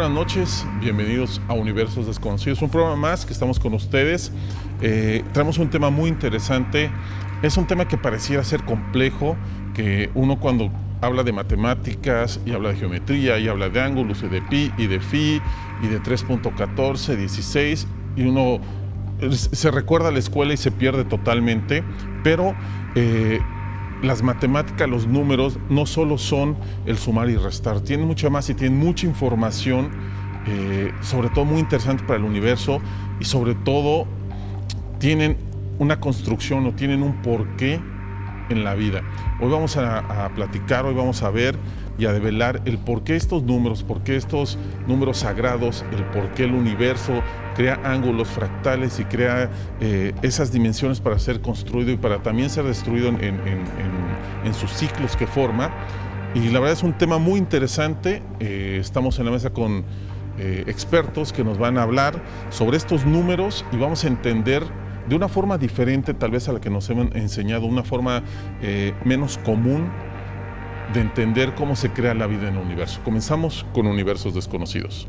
buenas noches, bienvenidos a Universos Desconocidos, un programa más que estamos con ustedes. Traemos un tema muy interesante, es un tema que pareciera ser complejo, que uno cuando habla de matemáticas y habla de geometría y habla de ángulos y de pi y de phi y de 3.14, 16 y uno se recuerda a la escuela y se pierde totalmente, pero las matemáticas, los números, no solo son el sumar y restar, tienen mucho más y tienen mucha información, sobre todo muy interesante para el universo, y sobre todo tienen una construcción o tienen un porqué en la vida. Hoy vamos a platicar, hoy vamos a ver y a develar el porqué estos números sagrados, el porqué el universo crea ángulos fractales y crea esas dimensiones para ser construido y para también ser destruido en sus ciclos que forma. Y la verdad es un tema muy interesante. Estamos en la mesa con expertos que nos van a hablar sobre estos números y vamos a entender de una forma diferente tal vez a la que nos han enseñado, una forma menos común de entender cómo se crea la vida en el universo. Comenzamos con Universos Desconocidos.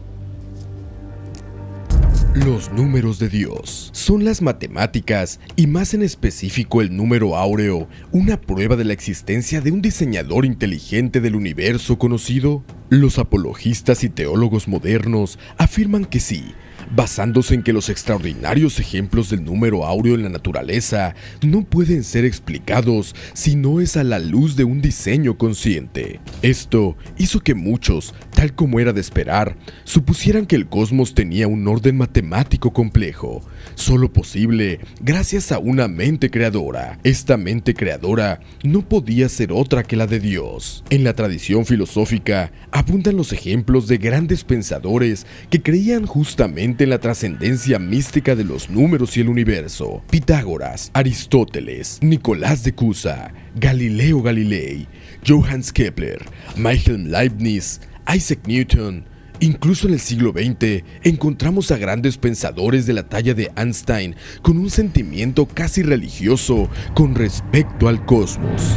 Los números de Dios son las matemáticas y más en específico el número áureo, una prueba de la existencia de un diseñador inteligente del universo conocido. Los apologistas y teólogos modernos afirman que sí, basándose en que los extraordinarios ejemplos del número áureo en la naturaleza no pueden ser explicados si no es a la luz de un diseño consciente. Esto hizo que muchos, tal como era de esperar, supusieran que el cosmos tenía un orden matemático complejo, solo posible gracias a una mente creadora. Esta mente creadora no podía ser otra que la de Dios. En la tradición filosófica abundan los ejemplos de grandes pensadores que creían justamente en la trascendencia mística de los números y el universo. Pitágoras, Aristóteles, Nicolás de Cusa, Galileo Galilei, Johannes Kepler, Wilhelm Leibniz, Isaac Newton. Incluso en el siglo XX encontramos a grandes pensadores de la talla de Einstein con un sentimiento casi religioso con respecto al cosmos.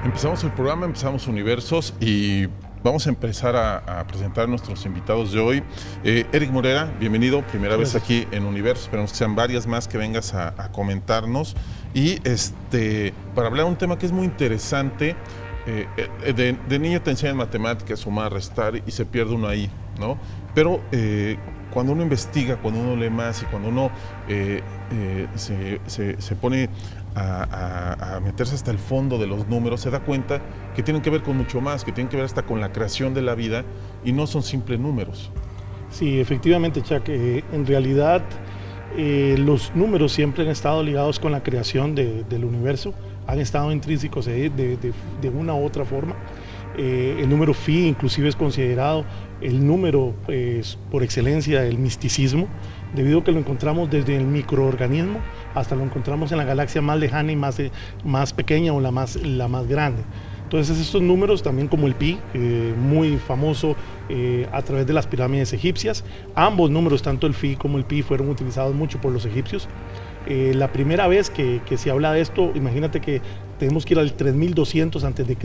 Empezamos el programa, empezamos Universos y vamos a empezar a presentar a nuestros invitados de hoy. Eric Morera, bienvenido, primera vez aquí en Universo, esperamos que sean varias más que vengas a comentarnos. Y para hablar de un tema que es muy interesante, de niño te enseñan matemáticas, sumar, restar y se pierde uno ahí, ¿no? Pero cuando uno investiga, cuando uno lee más y cuando uno se pone a meterse hasta el fondo de los números, se da cuenta que tienen que ver con mucho más, que tienen que ver hasta con la creación de la vida y no son simples números. Sí, efectivamente, Chuck, en realidad los números siempre han estado ligados con la creación del universo, han estado intrínsecos de una u otra forma. El número phi inclusive es considerado el número por excelencia del misticismo, debido a que lo encontramos desde el microorganismo hasta lo encontramos en la galaxia más lejana y más pequeña o la más grande. Entonces estos números, también como el pi, muy famoso a través de las pirámides egipcias, ambos números, tanto el phi como el pi, fueron utilizados mucho por los egipcios. La primera vez que se habla de esto, imagínate que tenemos que ir al 3200 a.C.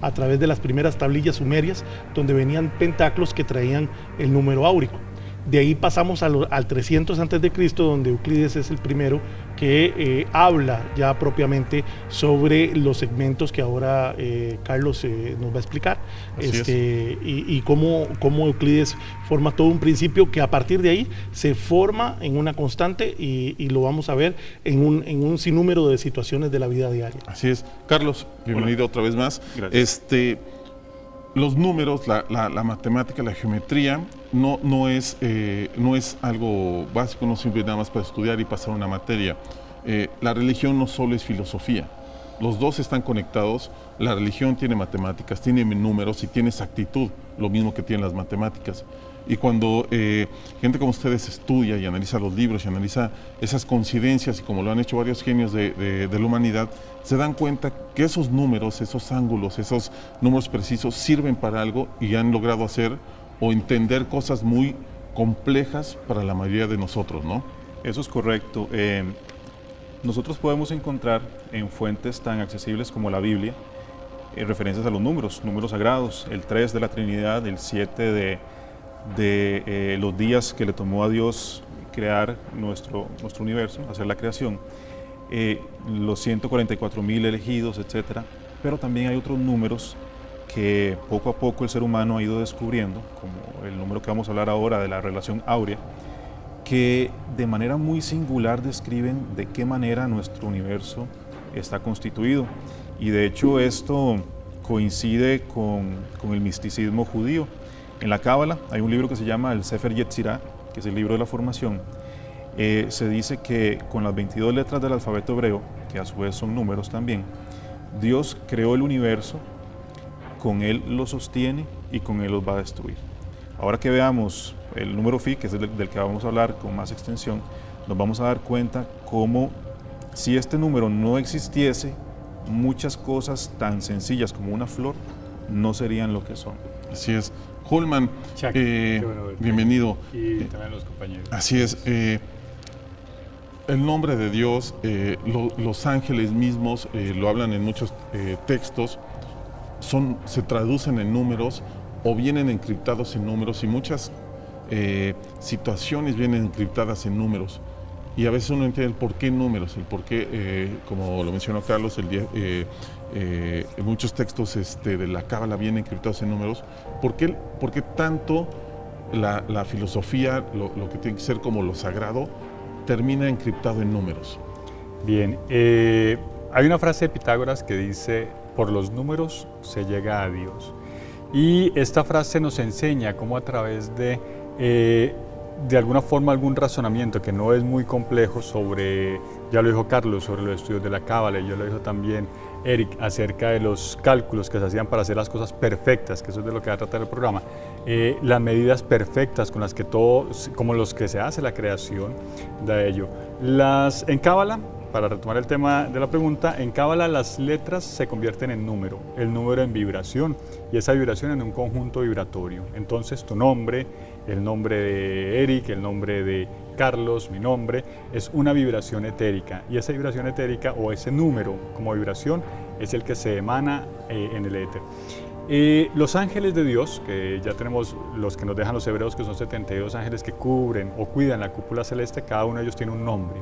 a través de las primeras tablillas sumerias, donde venían pentáculos que traían el número áurico. De ahí pasamos al 300 a.C., donde Euclides es el primero que habla ya propiamente sobre los segmentos que ahora Carlos nos va a explicar. Y cómo Euclides forma todo un principio que a partir de ahí se forma en una constante y lo vamos a ver en un sinnúmero de situaciones de la vida diaria. Así es. Carlos, bienvenido otra vez más. Gracias. Los números, la matemática, la geometría no es algo básico, no simple nada más para estudiar y pasar una materia. La religión no solo es filosofía, los dos están conectados. La religión tiene matemáticas, tiene números y tiene exactitud, lo mismo que tienen las matemáticas. Y cuando gente como ustedes estudia y analiza los libros y analiza esas coincidencias, y como lo han hecho varios genios de la humanidad, se dan cuenta que esos números, esos ángulos, esos números precisos sirven para algo y han logrado hacer o entender cosas muy complejas para la mayoría de nosotros, ¿no? Eso es correcto. Nosotros podemos encontrar en fuentes tan accesibles como la Biblia referencias a los números sagrados, el 3 de la Trinidad, el 7 de los días que le tomó a Dios crear nuestro universo, hacer la creación, los 144,000 elegidos, etc. Pero también hay otros números que poco a poco el ser humano ha ido descubriendo, como el número que vamos a hablar ahora de la relación áurea, que de manera muy singular describen de qué manera nuestro universo está constituido. Y de hecho esto coincide con el misticismo judío. En la Cábala hay un libro que se llama el Sefer Yetzirah, que es el libro de la formación. Se dice que con las 22 letras del alfabeto hebreo, que a su vez son números también, Dios creó el universo, con él lo sostiene y con él los va a destruir. Ahora que veamos el número Phi, que es del que vamos a hablar con más extensión, nos vamos a dar cuenta cómo si este número no existiese, muchas cosas tan sencillas como una flor no serían lo que son. Así es. Holman, bienvenido. Y también los compañeros. Así es. El nombre de Dios, los ángeles mismos lo hablan en muchos textos, se traducen en números o vienen encriptados en números, y muchas situaciones vienen encriptadas en números. Y a veces uno entiende el por qué números, el por qué, como lo mencionó Carlos, muchos textos de la Cábala vienen encriptados en números. ¿Por qué tanto la filosofía, lo que tiene que ser como lo sagrado, termina encriptado en números? Bien, hay una frase de Pitágoras que dice: por los números se llega a Dios. Y esta frase nos enseña cómo a través de alguna forma algún razonamiento que no es muy complejo sobre, ya lo dijo Carlos, sobre los estudios de la Cábala, y ya lo dijo también Eric, acerca de los cálculos que se hacían para hacer las cosas perfectas, que eso es de lo que va a tratar el programa, las medidas perfectas con las que como los que se hace la creación de ello. En Cábala, para retomar el tema de la pregunta, en Cábala las letras se convierten en número, el número en vibración, y esa vibración en un conjunto vibratorio. Entonces tu nombre, el nombre de Eric, el nombre de Carlos, mi nombre, es una vibración etérica, y esa vibración etérica o ese número como vibración es el que se emana en el éter. Los ángeles de Dios, que ya tenemos los que nos dejan los hebreos, que son 72 ángeles que cubren o cuidan la cúpula celeste, cada uno de ellos tiene un nombre.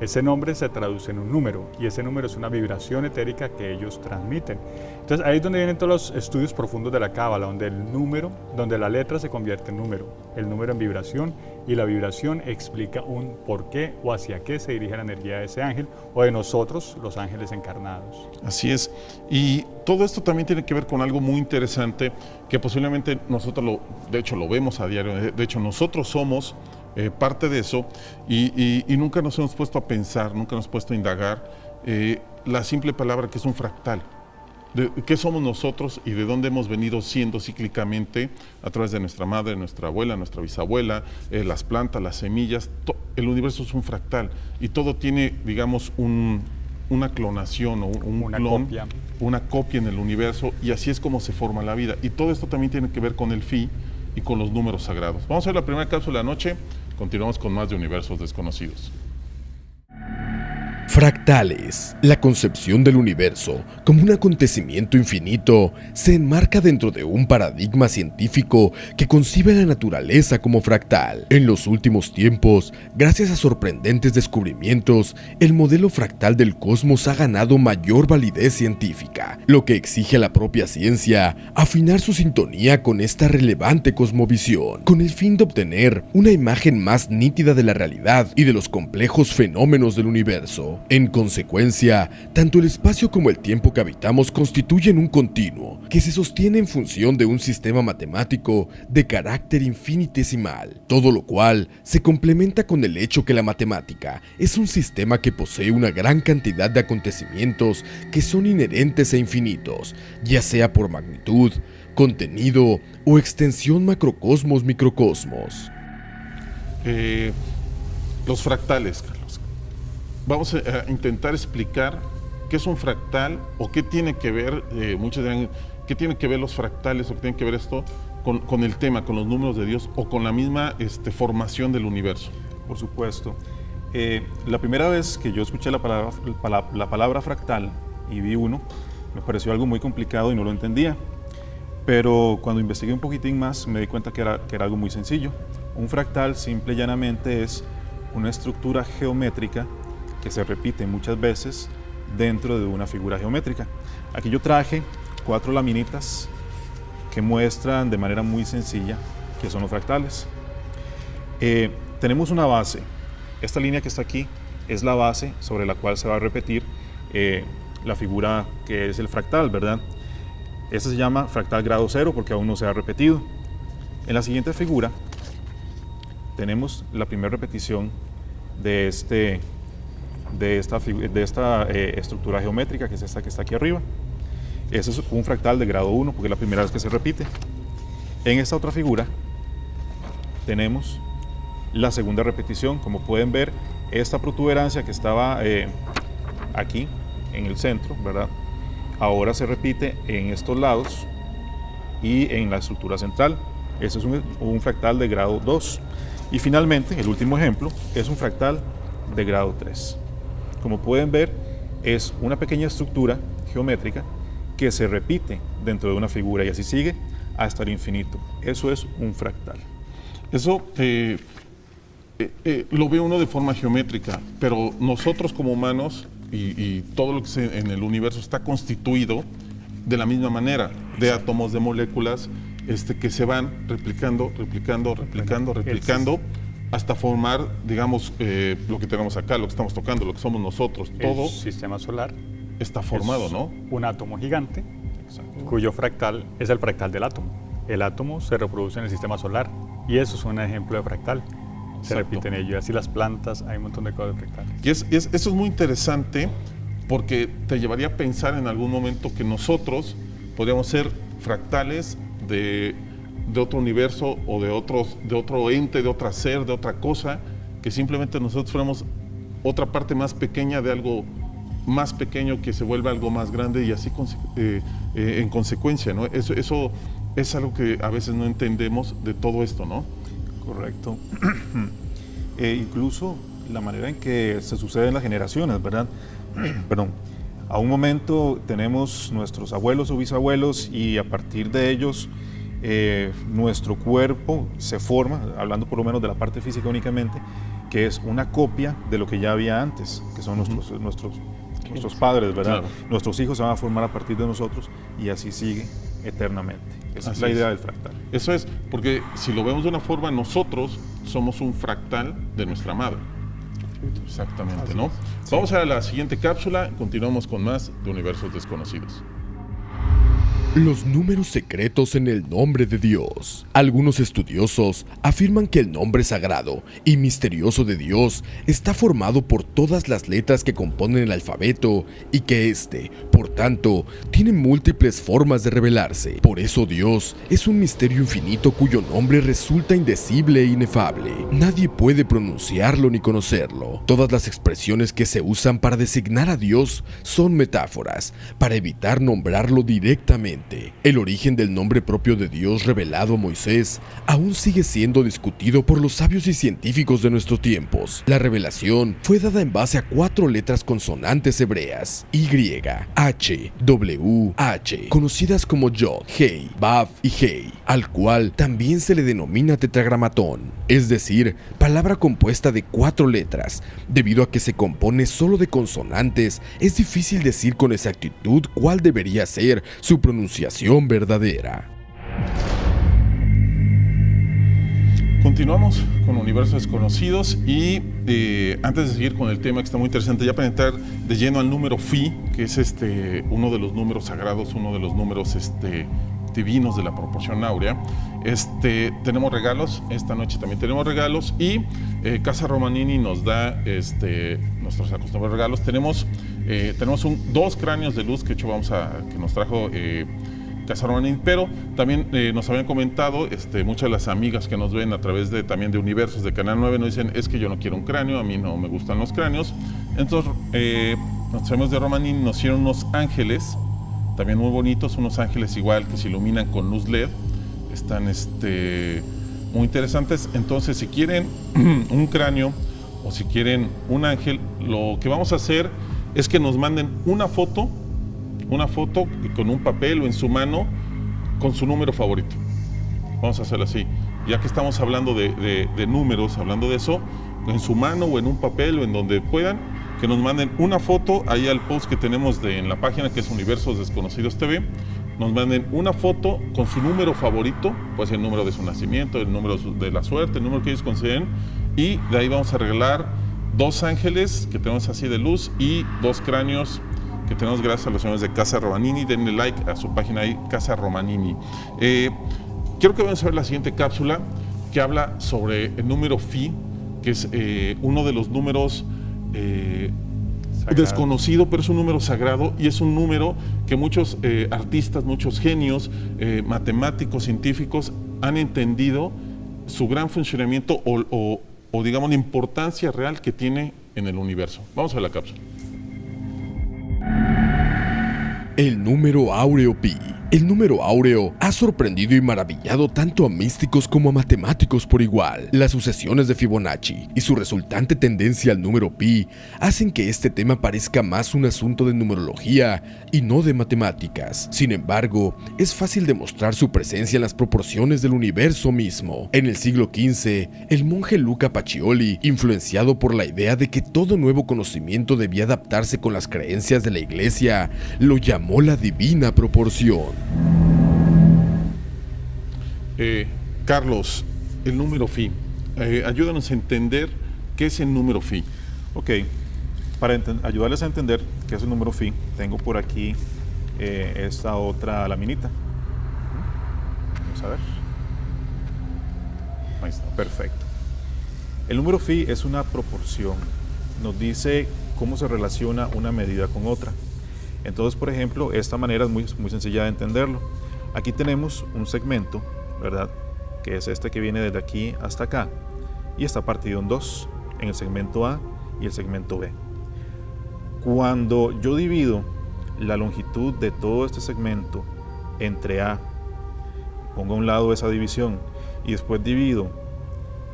Ese nombre se traduce en un número, y ese número es una vibración etérica que ellos transmiten. Entonces ahí es donde vienen todos los estudios profundos de la Cábala, donde la letra se convierte en número, el número en vibración, y la vibración explica un por qué o hacia qué se dirige la energía de ese ángel o de nosotros, los ángeles encarnados. Así es. Y todo esto también tiene que ver con algo muy interesante que posiblemente nosotros de hecho lo vemos a diario. De hecho nosotros somos parte de eso, y nunca nos hemos puesto a pensar, nunca nos hemos puesto a indagar la simple palabra que es un fractal. De qué somos nosotros y de dónde hemos venido siendo cíclicamente a través de nuestra madre, nuestra abuela, nuestra bisabuela, las plantas, las semillas. El universo es un fractal, y todo tiene, digamos, una clonación o una copia en el universo, y así es como se forma la vida. Y todo esto también tiene que ver con el Phi y con los números sagrados. Vamos a ver la primera cápsula de la noche. Continuamos con más de Universos Desconocidos. Fractales. La concepción del universo como un acontecimiento infinito se enmarca dentro de un paradigma científico que concibe la naturaleza como fractal. En los últimos tiempos, gracias a sorprendentes descubrimientos, el modelo fractal del cosmos ha ganado mayor validez científica, lo que exige a la propia ciencia afinar su sintonía con esta relevante cosmovisión, con el fin de obtener una imagen más nítida de la realidad y de los complejos fenómenos del universo. En consecuencia, tanto el espacio como el tiempo que habitamos constituyen un continuo que se sostiene en función de un sistema matemático de carácter infinitesimal, todo lo cual se complementa con el hecho que la matemática es un sistema que posee una gran cantidad de acontecimientos que son inherentes e infinitos, ya sea por magnitud, contenido o extensión macrocosmos-microcosmos. Los fractales, Carlos. Vamos a intentar explicar qué es un fractal o qué tiene que ver, muchos dirán, qué tienen que ver los fractales o qué tiene que ver esto con el tema, con los números de Dios o con la misma formación del universo. Por supuesto. La primera vez que yo escuché la palabra fractal y vi uno, Me pareció algo muy complicado y no lo entendía. Pero cuando investigué un poquitín más me di cuenta que era algo muy sencillo. Un fractal simple y llanamente es una estructura geométrica que se repite muchas veces dentro de una figura geométrica. Aquí yo traje 4 laminitas que muestran de manera muy sencilla qué son los fractales. Tenemos una base. Esta línea que está aquí es la base sobre la cual se va a repetir la figura que es el fractal, ¿verdad? Este se llama fractal grado 0 porque aún no se ha repetido. En la siguiente figura tenemos la primera repetición de esta estructura geométrica, que es esta que está aquí arriba. Ese es un fractal de grado 1 porque es la primera vez que se repite. En esta otra figura tenemos la segunda repetición. Como pueden ver, esta protuberancia que estaba aquí en el centro, ¿verdad? Ahora se repite en estos lados y en la estructura central. Ese es un fractal de grado 2. Y finalmente, el último ejemplo, es un fractal de grado 3. Como pueden ver, es una pequeña estructura geométrica que se repite dentro de una figura y así sigue hasta el infinito. Eso es un fractal. Eso lo ve uno de forma geométrica, pero nosotros como humanos y todo lo que en el universo está constituido de la misma manera, de átomos, de moléculas que se van replicando, hasta formar, digamos, lo que tenemos acá, lo que estamos tocando, lo que somos nosotros. Todo el sistema solar está formado, ¿no? Un átomo gigante, cuyo fractal es el fractal del átomo. El átomo se reproduce en el sistema solar y eso es un ejemplo de fractal. Se repiten ellos, así las plantas, hay un montón de cosas fractales. Y eso es muy interesante porque te llevaría a pensar en algún momento que nosotros podríamos ser fractales de otro universo o de otro ente, de otro ser, de otra cosa, que simplemente nosotros fuéramos otra parte más pequeña de algo más pequeño que se vuelve algo más grande y así en consecuencia, ¿no? Eso es algo que a veces no entendemos de todo esto, ¿no? Correcto. Incluso la manera en que se suceden las generaciones, ¿verdad? Perdón. A un momento tenemos nuestros abuelos o bisabuelos y a partir de ellos nuestro cuerpo se forma, hablando por lo menos de la parte física únicamente, que es una copia de lo que ya había antes, que son nuestros padres, ¿verdad? Claro. Nuestros hijos se van a formar a partir de nosotros y así sigue eternamente. Esa es la idea del fractal. Eso es, porque si lo vemos de una forma, nosotros somos un fractal de nuestra madre. Exactamente, ¿no? Sí. Vamos a la siguiente cápsula, continuamos con más de Universos Desconocidos. Los números secretos en el nombre de Dios. Algunos estudiosos afirman que el nombre sagrado y misterioso de Dios está formado por todas las letras que componen el alfabeto y que por tanto, tiene múltiples formas de revelarse. Por eso Dios es un misterio infinito cuyo nombre resulta indecible e inefable. Nadie puede pronunciarlo ni conocerlo. Todas las expresiones que se usan para designar a Dios son metáforas, para evitar nombrarlo directamente. El origen del nombre propio de Dios revelado a Moisés aún sigue siendo discutido por los sabios y científicos de nuestros tiempos. La revelación fue dada en base a 4 letras consonantes hebreas, Y, H, W, H, conocidas como Yod, Hei, Vav y Hei, al cual también se le denomina tetragramatón, es decir, palabra compuesta de 4 letras. Debido a que se compone solo de consonantes, es difícil decir con exactitud cuál debería ser su pronunciación verdadera. Continuamos con Universos Desconocidos y antes de seguir con el tema que está muy interesante, ya para entrar de lleno al número Phi, que es uno de los números sagrados, uno de los números divinos de la proporción áurea, tenemos regalos, esta noche también tenemos regalos y Casa Romanini nos da nuestros acostumbrados regalos. Tenemos 2 cráneos de luz que nos trajo Casa Romanini, pero también nos habían comentado muchas de las amigas que nos ven a través también de Universos de Canal 9 nos dicen, es que yo no quiero un cráneo, a mí no me gustan los cráneos. Entonces nuestros amigos de Romanini nos hicieron unos ángeles también muy bonitos, unos ángeles igual que se iluminan con luz LED, están muy interesantes. Entonces si quieren un cráneo o si quieren un ángel, lo que vamos a hacer es que nos manden una foto una foto con un papel o en su mano con su número favorito. Vamos a hacerlo así. Ya que estamos hablando de números, hablando de eso, en su mano o en un papel o en donde puedan, que nos manden una foto ahí al post que tenemos en la página, que es Universos Desconocidos TV. Nos manden una foto con su número favorito, puede ser el número de su nacimiento, el número de la suerte, el número que ellos consideren, y de ahí vamos a regalar 2 ángeles que tenemos así de luz y 2 cráneos que tenemos gracias a los señores de Casa Romanini. Denle like a su página ahí, Casa Romanini. Quiero que vamos a ver la siguiente cápsula que habla sobre el número Phi, que es uno de los números desconocido, pero es un número sagrado y es un número que muchos artistas, muchos genios, matemáticos, científicos han entendido su gran funcionamiento o digamos la importancia real que tiene en el universo. Vamos a ver la cápsula. El número áureo Pi. El número áureo ha sorprendido y maravillado tanto a místicos como a matemáticos por igual. Las sucesiones de Fibonacci y su resultante tendencia al número pi hacen que este tema parezca más un asunto de numerología y no de matemáticas. Sin embargo, es fácil demostrar su presencia en las proporciones del universo mismo. En el siglo XV, el monje Luca Pacioli, influenciado por la idea de que todo nuevo conocimiento debía adaptarse con las creencias de la iglesia, lo llamó la divina proporción. Carlos, el número Phi. Ayúdanos a entender qué es el número Phi. Ok, para ayudarles a entender qué es el número Phi, tengo por aquí esta otra laminita. Vamos a ver. Ahí está, perfecto. El número Phi es una proporción. Nos dice cómo se relaciona una medida con otra. Entonces, por ejemplo, esta manera es muy sencilla de entenderlo. Aquí tenemos un segmento, ¿verdad? Que es este que viene desde aquí hasta acá y está partido en 2, en el segmento A y el segmento B. Cuando yo divido la longitud de todo este segmento entre A, pongo a un lado esa división y después divido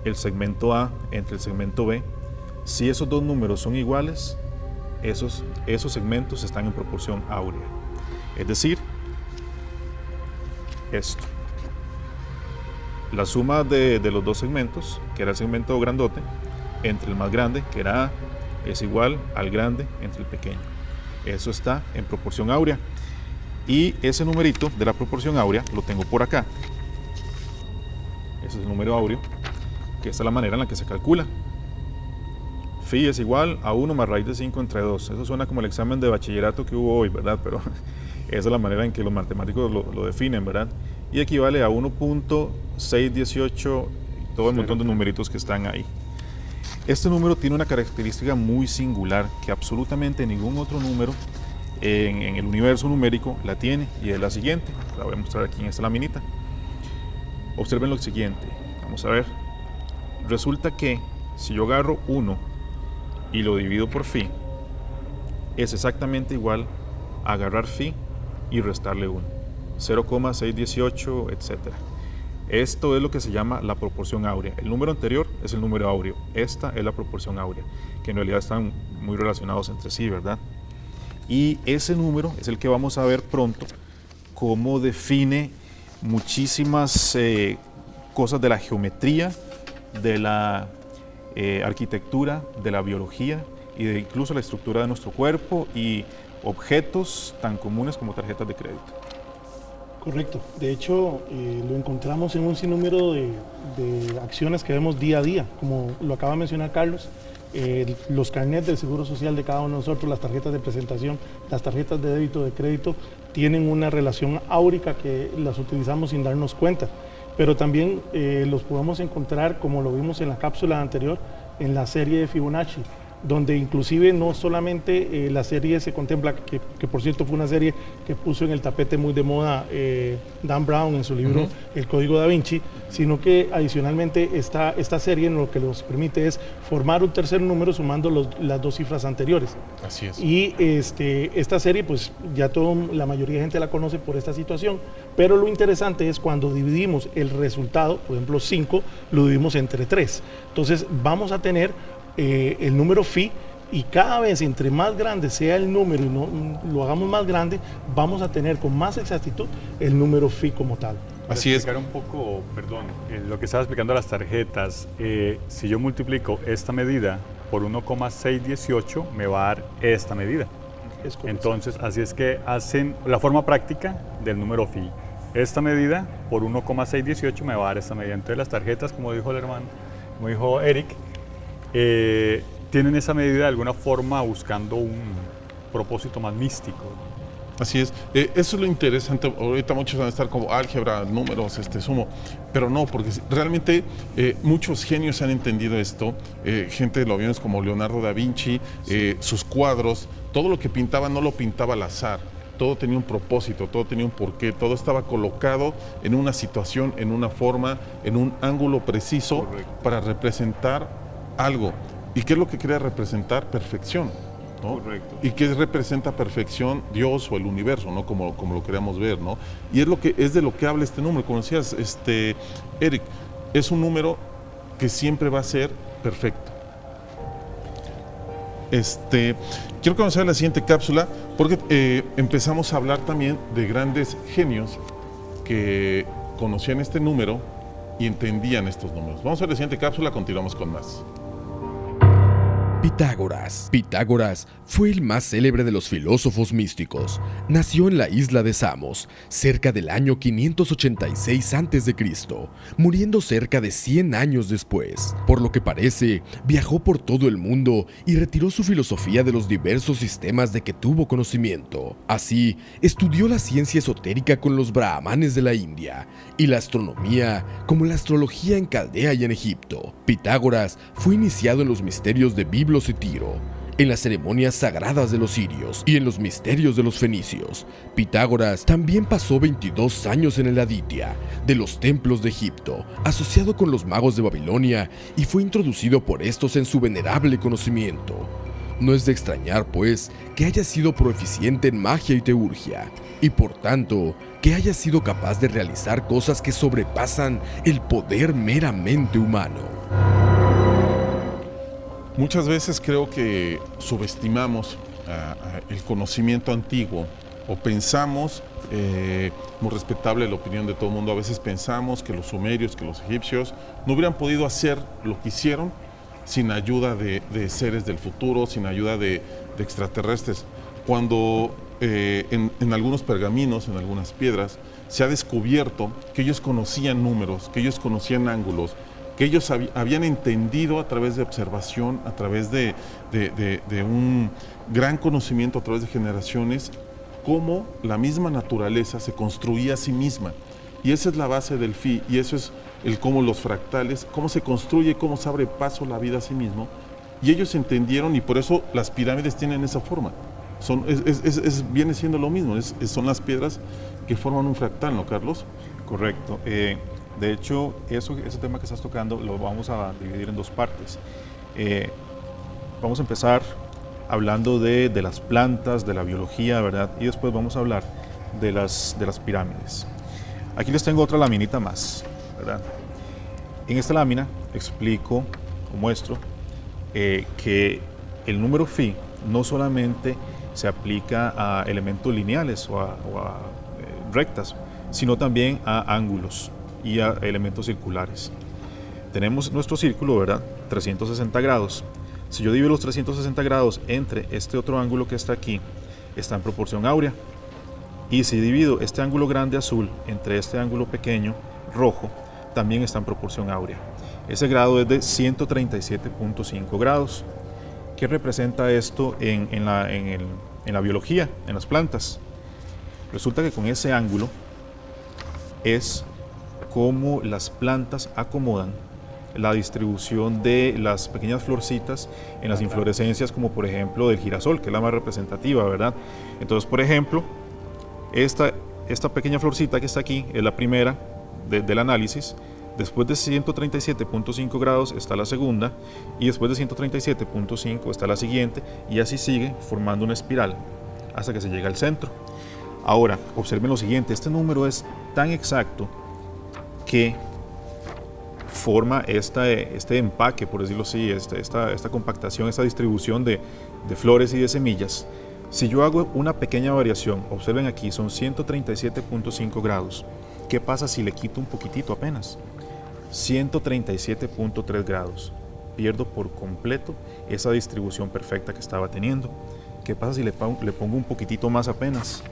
el segmento A entre el segmento B, si esos dos números son iguales, esos segmentos están en proporción áurea. Es decir, esto. La suma de los dos segmentos, que era el segmento grandote, entre el más grande, que era A, es igual al grande entre el pequeño. Eso está en proporción áurea. Y ese numerito de la proporción áurea lo tengo por acá. Ese es el número áureo, que esta es la manera en la que se calcula. Phi es igual a 1 más raíz de 5 entre 2. Eso suena como el examen de bachillerato que hubo hoy, ¿verdad? Pero esa es la manera en que los matemáticos lo definen, ¿verdad? Y equivale a 1.618 y todo el montón de numeritos que están ahí. Este número tiene una característica muy singular que absolutamente ningún otro número en el universo numérico la tiene, y es la siguiente. La voy a mostrar aquí en esta laminita. Observen lo siguiente. Vamos a ver. Resulta que si yo agarro 1 y lo divido por Phi, es exactamente igual a agarrar Phi y restarle 1, 0,618, etc. Esto es lo que se llama la proporción áurea. El número anterior es el número áureo, esta es la proporción áurea, que en realidad están muy relacionados entre sí, ¿verdad? Y ese número es el que vamos a ver pronto, cómo define muchísimas cosas de la geometría, de la arquitectura, de la biología y de incluso la estructura de nuestro cuerpo y objetos tan comunes como tarjetas de crédito. Correcto. De hecho, lo encontramos en un sinnúmero de acciones que vemos día a día, como lo acaba de mencionar Carlos. Los carnets del Seguro Social de cada uno de nosotros, las tarjetas de presentación, las tarjetas de débito, de crédito, tienen una relación áurica que las utilizamos sin darnos cuenta. Pero también los podemos encontrar, como lo vimos en la cápsula anterior, en la serie de Fibonacci, donde inclusive no solamente la serie se contempla, que por cierto fue una serie que puso en el tapete muy de moda Dan Brown en su libro El Código Da Vinci, sino que adicionalmente esta serie lo que nos permite es formar un tercer número sumando las dos cifras anteriores. Así es. Y esta serie pues ya la mayoría de gente la conoce por esta situación, pero lo interesante es cuando dividimos el resultado, por ejemplo 5, lo dividimos entre 3. Entonces vamos a tener el número Phi Y cada vez entre más grande sea el número y lo hagamos más grande, vamos a tener con más exactitud el número phi como tal. Así es. Explicar un poco, perdón, lo que estaba explicando las tarjetas. Si yo multiplico esta medida por 1,618, me va a dar esta medida. Es correcto. Entonces, así es que hacen la forma práctica del número phi. Esta medida por 1,618 me va a dar esta medida. Entonces, las tarjetas, como dijo el hermano, como dijo Eric, tienen esa medida de alguna forma buscando un propósito más místico. Así es. Eso es lo interesante. Ahorita muchos van a estar como álgebra, números, sumo, pero no, porque realmente muchos genios han entendido esto. Gente lo vimos como Leonardo da Vinci, sus cuadros, todo lo que pintaba no lo pintaba al azar. Todo tenía un propósito, todo tenía un porqué, todo estaba colocado en una situación, en una forma, en un ángulo preciso. Correcto. Para representar algo. ¿Y qué es lo que quería representar? Perfección, ¿no? Correcto. ¿Y qué representa perfección? Dios o el universo, ¿no? Como lo queremos ver, ¿no? Y es de lo que habla este número. Como decías, Eric, es un número que siempre va a ser perfecto. Quiero conocer la siguiente cápsula porque empezamos a hablar también de grandes genios que conocían este número y entendían estos números. Vamos a ver la siguiente cápsula, continuamos con más. Pitágoras. Pitágoras fue el más célebre de los filósofos místicos. Nació en la isla de Samos, cerca del año 586 a.C., muriendo cerca de 100 años después. Por lo que parece, viajó por todo el mundo y retiró su filosofía de los diversos sistemas de que tuvo conocimiento. Así, estudió la ciencia esotérica con los brahmanes de la India y la astronomía como la astrología en Caldea y en Egipto. Pitágoras fue iniciado en los misterios de Biblos y Tiro, en las ceremonias sagradas de los sirios y en los misterios de los fenicios. Pitágoras también pasó 22 años en el Aditya de los templos de Egipto, asociado con los magos de Babilonia, y fue introducido por estos en su venerable conocimiento. No es de extrañar, pues, que haya sido proeficiente en magia y teurgia, y por tanto, que haya sido capaz de realizar cosas que sobrepasan el poder meramente humano. Muchas veces creo que subestimamos el conocimiento antiguo o pensamos, muy respetable la opinión de todo el mundo, a veces pensamos que los sumerios, que los egipcios no hubieran podido hacer lo que hicieron sin ayuda de seres del futuro, sin ayuda de extraterrestres. Cuando en algunos pergaminos, en algunas piedras, se ha descubierto que ellos conocían números, que ellos conocían ángulos, que ellos habían entendido a través de observación, a través de un gran conocimiento, a través de generaciones, cómo la misma naturaleza se construía a sí misma. Y esa es la base del phi, y eso es cómo los fractales, cómo se construye, cómo se abre paso la vida a sí mismo. Y ellos entendieron, y por eso las pirámides tienen esa forma. Viene siendo lo mismo, son las piedras que forman un fractal, ¿no, Carlos? Correcto. De hecho, ese tema que estás tocando lo vamos a dividir en dos partes. Vamos a empezar hablando de las plantas, de la biología, ¿verdad? Y después vamos a hablar de las pirámides. Aquí les tengo otra laminita más, ¿verdad? En esta lámina explico o muestro que el número phi no solamente se aplica a elementos lineales o a rectas, sino también a ángulos y a elementos circulares. Tenemos nuestro círculo, ¿verdad? 360 grados. Si yo divido los 360 grados entre este otro ángulo que está aquí, está en proporción áurea. Y si divido este ángulo grande azul entre este ángulo pequeño rojo, también está en proporción áurea. Ese grado es de 137.5 grados. ¿Qué representa esto en la biología, en las plantas? Resulta que con ese ángulo es cómo las plantas acomodan la distribución de las pequeñas florcitas en las inflorescencias, como por ejemplo del girasol, que es la más representativa, ¿verdad? Entonces, por ejemplo, esta pequeña florcita que está aquí es la primera del análisis. Después de 137.5 grados está la segunda, y después de 137.5 está la siguiente, y así sigue formando una espiral hasta que se llega al centro. Ahora, observen lo siguiente, este número es tan exacto que forma este empaque, por decirlo así, esta compactación, esta distribución de flores y de semillas. Si yo hago una pequeña variación, observen aquí, son 137.5 grados. ¿Qué pasa si le quito un poquitito apenas? 137.3 grados. Pierdo por completo esa distribución perfecta que estaba teniendo. ¿Qué pasa si le pongo un poquitito más apenas?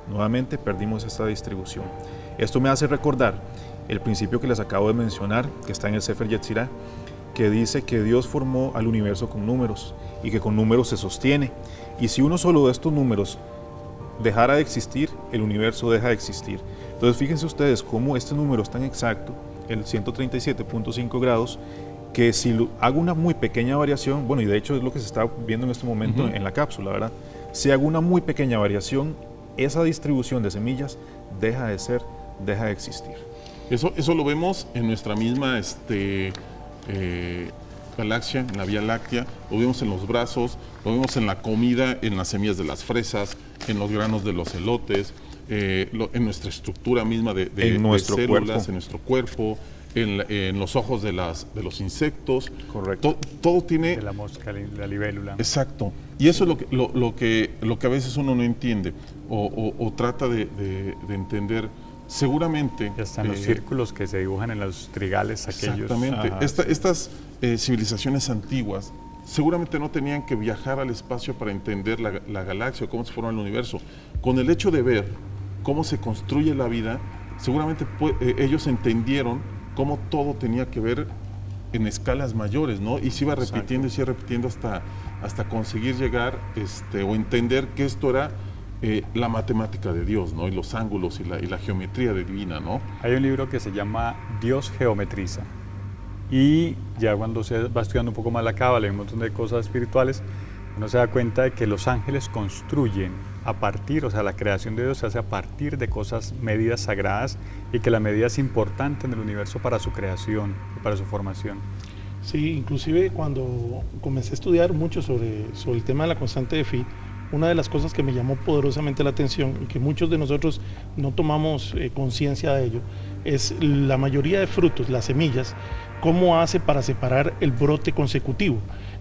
Nuevamente perdimos esta distribución. Esto me hace recordar el principio que les acabo de mencionar, que está en el Sefer Yetzirah, que dice que Dios formó al universo con números y que con números se sostiene. Y si uno solo de estos números dejara de existir, el universo deja de existir. Entonces fíjense ustedes cómo este número es tan exacto, el 137.5 grados, que si hago una muy pequeña variación, bueno, y de hecho es lo que se está viendo en este momento en la cápsula, ¿verdad? Si hago una muy pequeña variación, esa distribución de semillas deja de existir. Eso lo vemos en nuestra misma galaxia, en la Vía Láctea, lo vemos en los brazos, lo vemos en la comida, en las semillas de las fresas, en los granos de los elotes, en nuestra estructura misma de nuestro células, cuerpo. en nuestro cuerpo, en los ojos de los insectos. Correcto. Todo tiene... De la mosca, la libélula. Exacto. Y eso es lo que a veces uno no entiende o trata de entender. Seguramente... Y hasta en los círculos que se dibujan en los trigales aquellos. Exactamente. Ajá, Estas civilizaciones antiguas seguramente no tenían que viajar al espacio para entender la galaxia o cómo se forma el universo. Con el hecho de ver cómo se construye la vida, seguramente ellos entendieron cómo todo tenía que ver en escalas mayores, ¿no? Y se iba repitiendo y se iba repitiendo hasta conseguir llegar o entender que esto era la matemática de Dios, ¿no? Y los ángulos y la geometría divina, ¿no? Hay un libro que se llama Dios geometriza. Y ya cuando se va estudiando un poco más la cábala y un montón de cosas espirituales, uno se da cuenta de que los ángeles construyen a partir, o sea, la creación de Dios se hace a partir de cosas, medidas sagradas, y que la medida es importante en el universo para su creación y para su formación. Sí, inclusive cuando comencé a estudiar mucho sobre el tema de la constante de Phi, una de las cosas que me llamó poderosamente la atención y que muchos de nosotros no tomamos conciencia de ello, es la mayoría de frutos, las semillas, cómo hace para separar el brote consecutivo.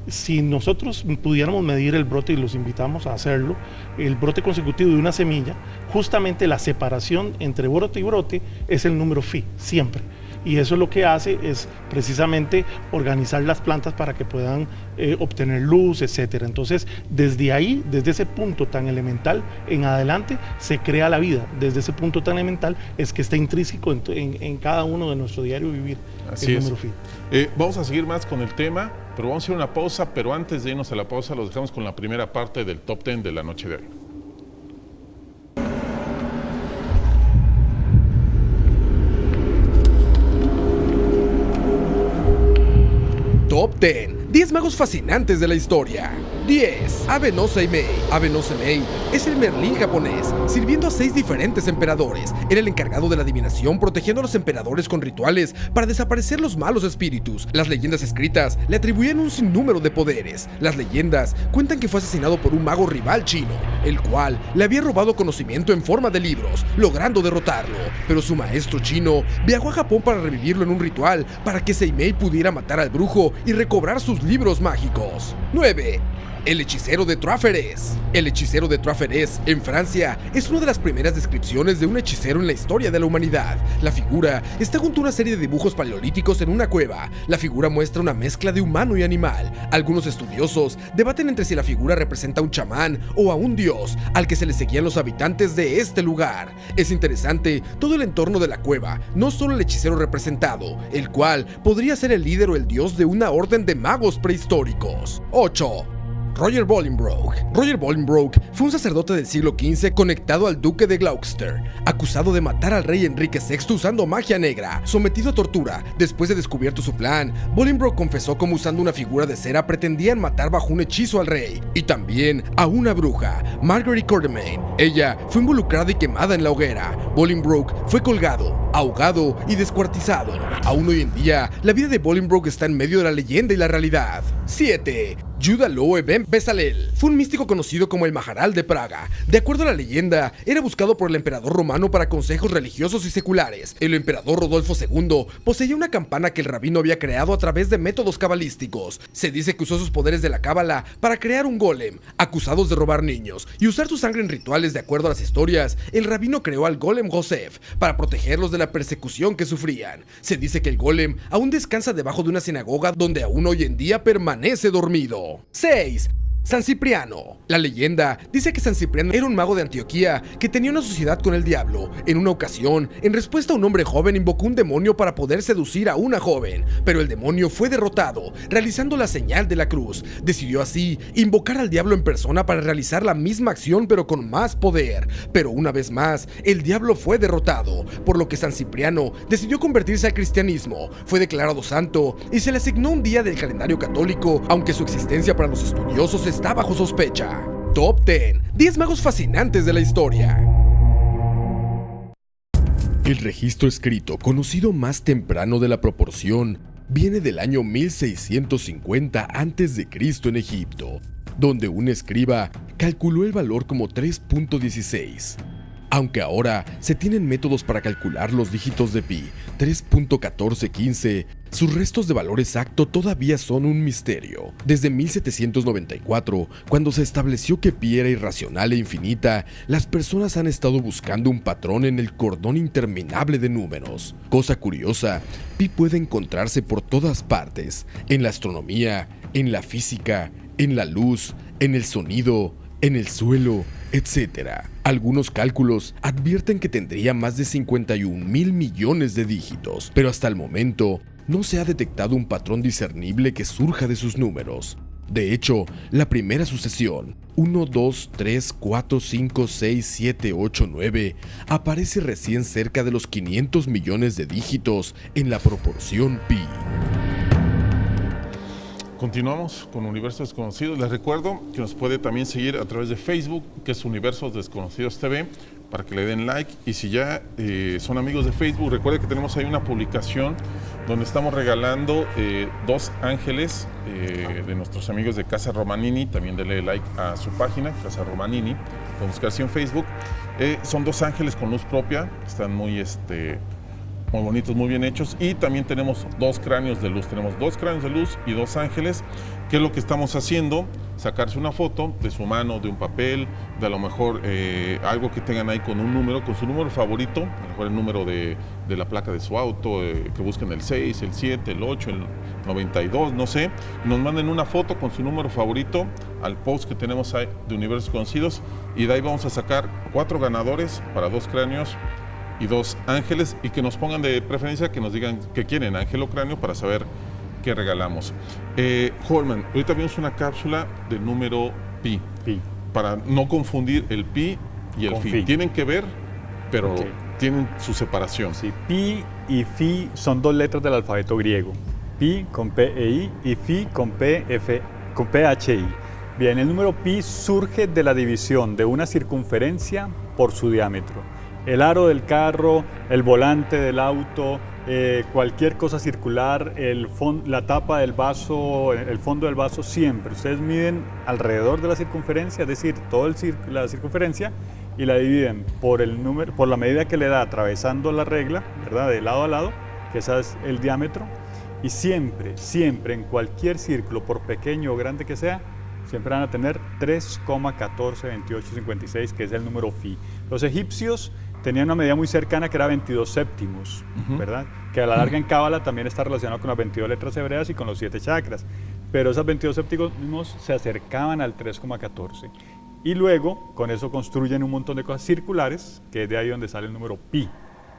Si nosotros pudiéramos medir el brote, y los invitamos a hacerlo, el brote consecutivo de una semilla, justamente la separación entre brote y brote es el número Phi, siempre. Y eso lo que hace es precisamente organizar las plantas para que puedan obtener luz, etcétera. Entonces, desde ahí, desde ese punto tan elemental en adelante, se crea la vida. Desde ese punto tan elemental es que está intrínseco en cada uno de nuestro diario vivir. Así el es. número Phi. Vamos a seguir más con el tema, pero vamos a ir a una pausa. Pero antes de irnos a la pausa, los dejamos con la primera parte del Top 10 de la noche de hoy. Top 10. 10 magos fascinantes de la historia. 10. Abe-no Seimei. Abe-no Seimei es el Merlín japonés, sirviendo a 6 diferentes emperadores. Era el encargado de la adivinación, protegiendo a los emperadores con rituales para desaparecer los malos espíritus. Las leyendas escritas le atribuían un sinnúmero de poderes. Las leyendas cuentan que fue asesinado por un mago rival chino, el cual le había robado conocimiento en forma de libros, logrando derrotarlo. Pero su maestro chino viajó a Japón para revivirlo en un ritual para que Seimei pudiera matar al brujo y recobrar sus libros mágicos. 9. El hechicero de Traferes. El hechicero de Traferes, en Francia, es una de las primeras descripciones de un hechicero en la historia de la humanidad. La figura está junto a una serie de dibujos paleolíticos en una cueva. La figura muestra una mezcla de humano y animal. Algunos estudiosos debaten entre si la figura representa a un chamán o a un dios, al que se le seguían los habitantes de este lugar. Es interesante todo el entorno de la cueva, no solo el hechicero representado, el cual podría ser el líder o el dios de una orden de magos prehistóricos. 8. Roger Bolingbroke. Roger Bolingbroke fue un sacerdote del siglo XV conectado al duque de Gloucester, acusado de matar al rey Enrique VI usando magia negra. Sometido a tortura, después de descubierto su plan, Bolingbroke confesó cómo usando una figura de cera pretendían matar bajo un hechizo al rey, y también a una bruja, Margaret Quatermain. Ella fue involucrada y quemada en la hoguera. Bolingbroke fue colgado, ahogado y descuartizado. Aún hoy en día, la vida de Bolingbroke está en medio de la leyenda y la realidad. 7. Judah Loew ben Bezalel fue un místico conocido como el Maharal de Praga. De acuerdo a la leyenda, era buscado por el emperador romano para consejos religiosos y seculares. El emperador Rodolfo II poseía una campana que el rabino había creado a través de métodos cabalísticos. Se dice que usó sus poderes de la cábala para crear un golem, acusados de robar niños y usar su sangre en rituales. De acuerdo a las historias, el rabino creó al golem Joseph para protegerlos de la persecución que sufrían. Se dice que el golem aún descansa debajo de una sinagoga donde aún hoy en día permanece dormido. 6. San Cipriano. La leyenda dice que San Cipriano era un mago de Antioquía que tenía una sociedad con el diablo. En una ocasión, en respuesta a un hombre joven invocó un demonio para poder seducir a una joven, pero el demonio fue derrotado, realizando la señal de la cruz. Decidió así invocar al diablo en persona para realizar la misma acción pero con más poder. Pero una vez más, el diablo fue derrotado, por lo que San Cipriano decidió convertirse al cristianismo. Fue declarado santo y se le asignó un día del calendario católico, aunque su existencia para los estudiosos está bajo sospecha. Top 10. 10 magos fascinantes de la historia. El registro escrito, conocido más temprano de la proporción, viene del año 1650 a.C. en Egipto, donde un escriba calculó el valor como 3.16. Aunque ahora se tienen métodos para calcular los dígitos de pi, 3.1415, sus restos de valor exacto todavía son un misterio. Desde 1794, cuando se estableció que pi era irracional e infinita, las personas han estado buscando un patrón en el cordón interminable de números. Cosa curiosa, pi puede encontrarse por todas partes, en la astronomía, en la física, en la luz, en el sonido, en el suelo, etc. Algunos cálculos advierten que tendría más de 51,000 millones de dígitos, pero hasta el momento no se ha detectado un patrón discernible que surja de sus números. De hecho, la primera sucesión, 1, 2, 3, 4, 5, 6, 7, 8, 9, aparece recién cerca de los 500 millones de dígitos en la proporción pi. Continuamos con Universos Desconocidos. Les recuerdo que nos puede también seguir a través de Facebook, que es Universos Desconocidos TV, para que le den like. Y si ya son amigos de Facebook, recuerden que tenemos ahí una publicación donde estamos regalando 2 ángeles de nuestros amigos de Casa Romanini. También denle like a su página, Casa Romanini, pueden buscarse en Facebook. Son 2 ángeles con luz propia, están muy bonitos, muy bien hechos, y también tenemos 2 cráneos de luz. Tenemos 2 cráneos de luz y 2 ángeles. ¿Qué es lo que estamos haciendo? Sacarse una foto de su mano, de un papel, de a lo mejor algo que tengan ahí con un número, con su número favorito, a lo mejor el número de la placa de su auto, que busquen el 6, el 7, el 8, el 92, no sé. Nos manden una foto con su número favorito al post que tenemos ahí de Universos Conocidos, y de ahí vamos a sacar 4 ganadores para 2 cráneos y 2 ángeles, y que nos pongan de preferencia, que nos digan que quieren, ángel o cráneo, para saber qué regalamos. Holman, ahorita vimos una cápsula del número pi, para no confundir el pi y el fi. Tienen que ver, pero tienen su separación. Sí, pi y fi son 2 letras del alfabeto griego. Pi con P-E-I y fi con P-H-I. Bien, el número pi surge de la división de una circunferencia por su diámetro. El aro del carro, el volante del auto, cualquier cosa circular, la tapa del vaso, el fondo del vaso, siempre. Ustedes miden alrededor de la circunferencia, es decir, toda la circunferencia, y la dividen por la medida que le da atravesando la regla, ¿verdad? De lado a lado, que ese es el diámetro. Y siempre, siempre, en cualquier círculo, por pequeño o grande que sea, siempre van a tener 3,142856, que es el número fi. Los egipcios tenían una medida muy cercana que era 22 séptimos, ¿verdad? Que a la larga en Cábala también está relacionado con las 22 letras hebreas y con los 7 chakras. Pero esas 22 séptimos se acercaban al 3,14. Y luego, con eso construyen un montón de cosas circulares, que es de ahí donde sale el número pi.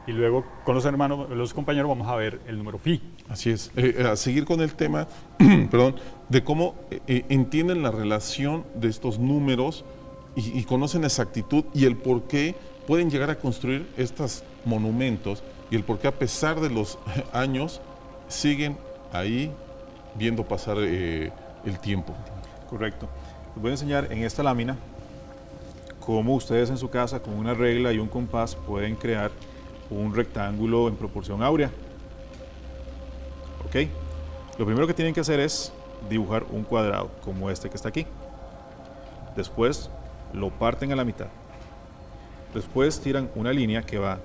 Y luego, con los compañeros, vamos a ver el número fi. Así es. A seguir con el tema, perdón, de cómo entienden la relación de estos números y conocen la exactitud y el por qué pueden llegar a construir estos monumentos, y el por qué, a pesar de los años, siguen ahí viendo pasar el tiempo. Correcto. Les voy a enseñar en esta lámina cómo ustedes en su casa, con una regla y un compás, pueden crear un rectángulo en proporción áurea. ¿Ok? Lo primero que tienen que hacer es dibujar un cuadrado como este que está aquí. Después lo parten a la mitad. Después tiran una línea que va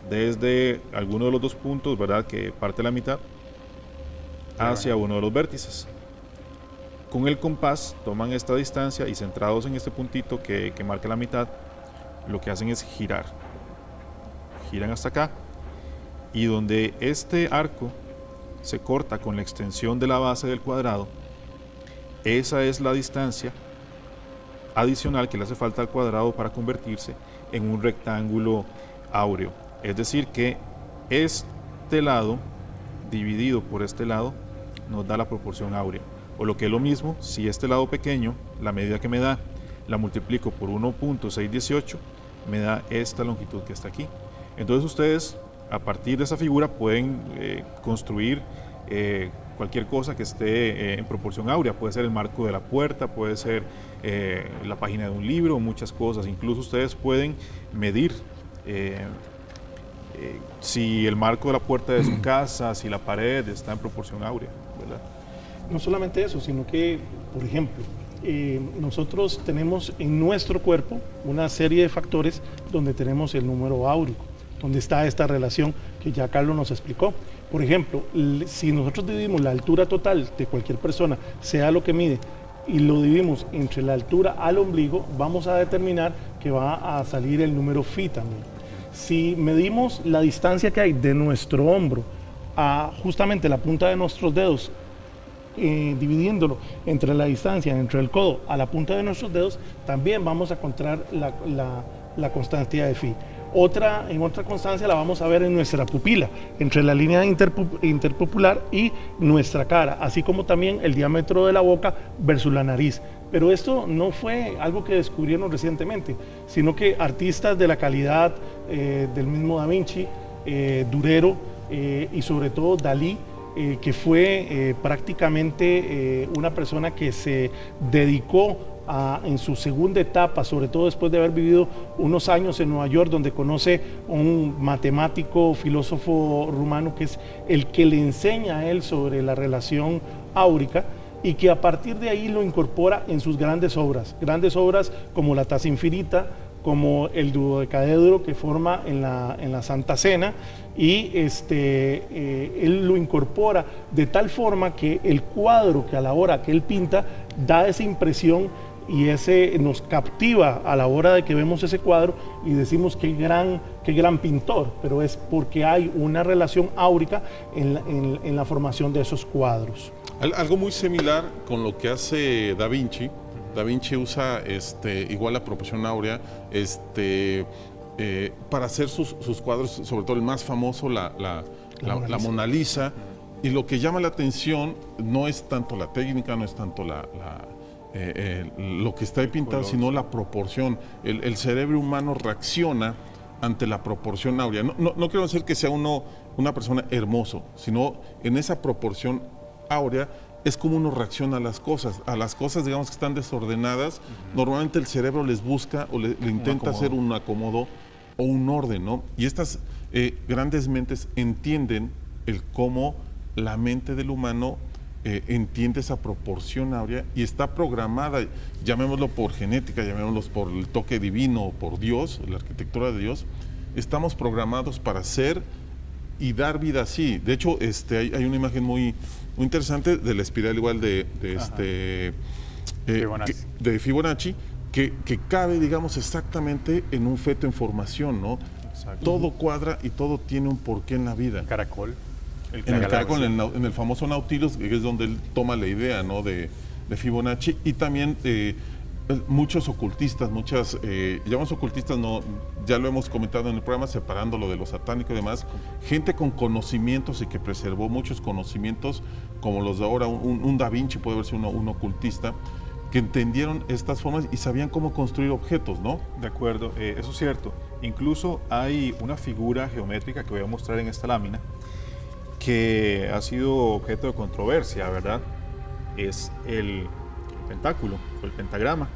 desde alguno de los dos puntos, ¿verdad?, que parte la mitad, hacia uno de los vértices. Con el compás toman esta distancia y centrados en este puntito que marca la mitad, lo que hacen es girar. Giran hasta acá, y donde este arco se corta con la extensión de la base del cuadrado, esa es la distancia adicional que le hace falta al cuadrado para convertirse en un rectángulo áureo. Es decir que este lado dividido por este lado nos da la proporción áurea. O lo que es lo mismo, si este lado pequeño, la medida que me da, la multiplico por 1.618, me da esta longitud que está aquí. Entonces ustedes, a partir de esa figura, pueden construir cualquier cosa que esté en proporción áurea. Puede ser el marco de la puerta, puede ser la página de un libro, muchas cosas. Incluso ustedes pueden medir si el marco de la puerta de su casa, si la pared está en proporción áurea, ¿verdad? No solamente eso, sino que, por ejemplo, nosotros tenemos en nuestro cuerpo una serie de factores donde tenemos el número áurico, donde está esta relación que ya Carlos nos explicó. Por ejemplo, si nosotros dividimos la altura total de cualquier persona, sea lo que mide, y lo dividimos entre la altura al ombligo, vamos a determinar que va a salir el número phi también. Si medimos la distancia que hay de nuestro hombro a justamente la punta de nuestros dedos, dividiéndolo entre la distancia entre el codo a la punta de nuestros dedos, también vamos a encontrar la constancia de phi. En otra constancia la vamos a ver en nuestra pupila, entre la línea interpupilar y nuestra cara, así como también el diámetro de la boca versus la nariz. Pero esto no fue algo que descubrieron recientemente, sino que artistas de la calidad del mismo Da Vinci, Durero y sobre todo Dalí, que fue prácticamente una persona que se dedicó en su segunda etapa, sobre todo después de haber vivido unos años en Nueva York, donde conoce a un matemático, filósofo rumano, que es el que le enseña a él sobre la relación áurica, y que a partir de ahí lo incorpora en sus grandes obras como la Tasa Infinita, como el dodecaedro que forma en la Santa Cena, y él lo incorpora de tal forma que el cuadro que a la hora que él pinta da esa impresión y nos captiva a la hora de que vemos ese cuadro y decimos qué gran pintor, pero es porque hay una relación áurica en la formación de esos cuadros. Algo muy similar con lo que hace Da Vinci. Da Vinci usa igual la proporción áurea para hacer sus cuadros, sobre todo el más famoso, la Mona Lisa. Y lo que llama la atención no es tanto la técnica, no es tanto lo que está ahí pintado, sino la proporción. El cerebro humano reacciona ante la proporción áurea. No quiero decir que sea una persona hermoso, sino en esa proporción áurea es como uno reacciona a las cosas, digamos, que están desordenadas. Normalmente el cerebro les busca o le intenta hacer un acomodo o un orden, ¿no? Y estas grandes mentes entienden cómo la mente del humano entiende esa proporción áurea y está programada, llamémoslo por genética, llamémoslo por el toque divino o por Dios, la arquitectura de Dios. Estamos programados para ser y dar vida así. De hecho, hay una imagen muy interesante de la espiral igual de Fibonacci, que cabe, digamos, exactamente en un feto en formación, ¿no? Exacto. Todo cuadra y todo tiene un porqué en la vida. Caracol. En el caracol, en el famoso Nautilus, que es donde él toma la idea, ¿no?, de Fibonacci. Y también muchos ocultistas, llamamos ocultistas, ya lo hemos comentado en el programa, separándolo de lo satánico y demás, gente con conocimientos y que preservó muchos conocimientos, como los de ahora, un Da Vinci puede verse un ocultista, que entendieron estas formas y sabían cómo construir objetos, ¿no? De acuerdo, eso es cierto. Incluso hay una figura geométrica que voy a mostrar en esta lámina, que ha sido objeto de controversia, ¿verdad? Es el pentáculo o el pentagrama.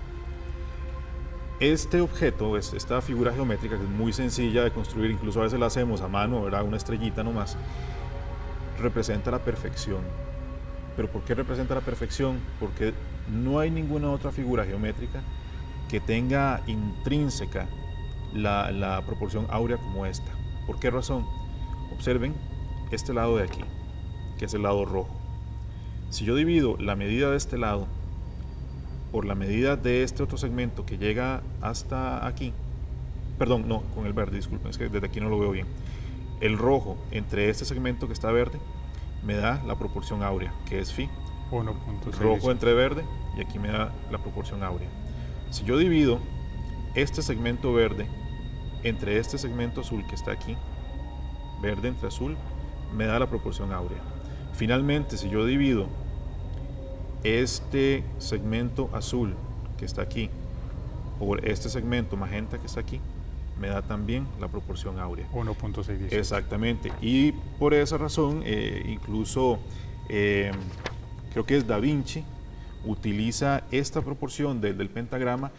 Este objeto, esta figura geométrica, que es muy sencilla de construir, incluso a veces la hacemos a mano, ¿verdad?, una estrellita nomás, representa la perfección. ¿Pero por qué representa la perfección? Porque no hay ninguna otra figura geométrica que tenga intrínseca la proporción áurea como esta. ¿Por qué razón? Observen este lado de aquí, que es el lado rojo. Si yo divido la medida de este lado por la medida de este otro segmento que llega hasta aquí, perdón, no, con el verde, disculpen, es que desde aquí no lo veo bien. El rojo entre este segmento que está verde me da la proporción áurea, que es phi. 1.6. Rojo entre verde y aquí me da la proporción áurea. Si yo divido este segmento verde entre este segmento azul que está aquí, verde entre azul, me da la proporción áurea. Finalmente, si yo divido este segmento azul que está aquí por este segmento magenta que está aquí, me da también la proporción áurea. 1.618. Exactamente. Y por esa razón, incluso creo que es Da Vinci, utiliza esta proporción del pentagrama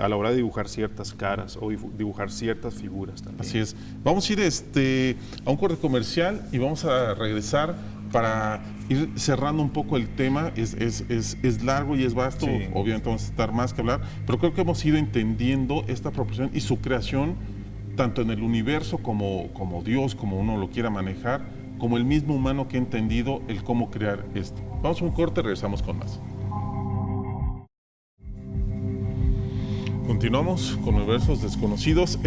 a la hora de dibujar ciertas caras o dibujar ciertas figuras también. Así es. Vamos a ir a un corte comercial y vamos a regresar para ir cerrando un poco el tema. Es largo y es vasto, Sí. obviamente vamos a estar más que hablar, pero creo que hemos ido entendiendo esta proporción y su creación, tanto en el universo como Dios, como uno lo quiera manejar, como el mismo humano que ha entendido el cómo crear esto. Vamos a un corte, regresamos con más. Continuamos con Universos Desconocidos.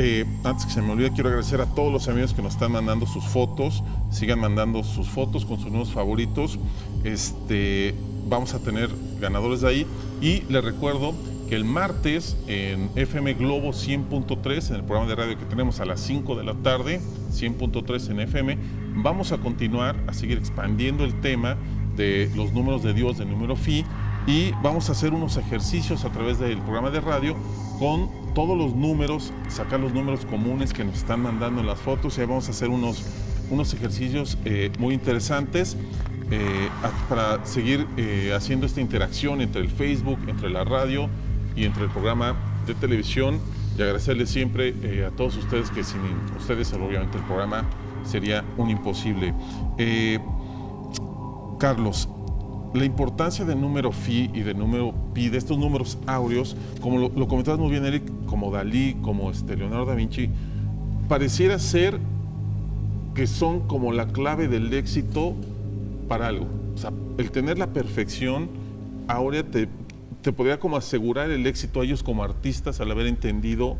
Antes que se me olvide, quiero agradecer a todos los amigos que nos están mandando sus fotos. Sigan mandando sus fotos con sus nuevos favoritos. Vamos a tener ganadores de ahí. Y les recuerdo que el martes en FM Globo 100.3, en el programa de radio que tenemos a las 5 de la tarde, 100.3 en FM, vamos a continuar a seguir expandiendo el tema de los números de Dios, del número phi, y vamos a hacer unos ejercicios a través del programa de radio con todos los números, sacar los números comunes que nos están mandando en las fotos, y ahí vamos a hacer unos ejercicios muy interesantes para seguir haciendo esta interacción entre el Facebook, entre la radio y entre el programa de televisión, y agradecerles siempre a todos ustedes, que sin ustedes obviamente el programa sería un imposible. Carlos, la importancia del número phi y del número pi, de estos números áureos, como lo comentabas muy bien, Eric, como Dalí, como Leonardo da Vinci, pareciera ser que son como la clave del éxito para algo. O sea, el tener la perfección áurea te podría como asegurar el éxito a ellos como artistas al haber entendido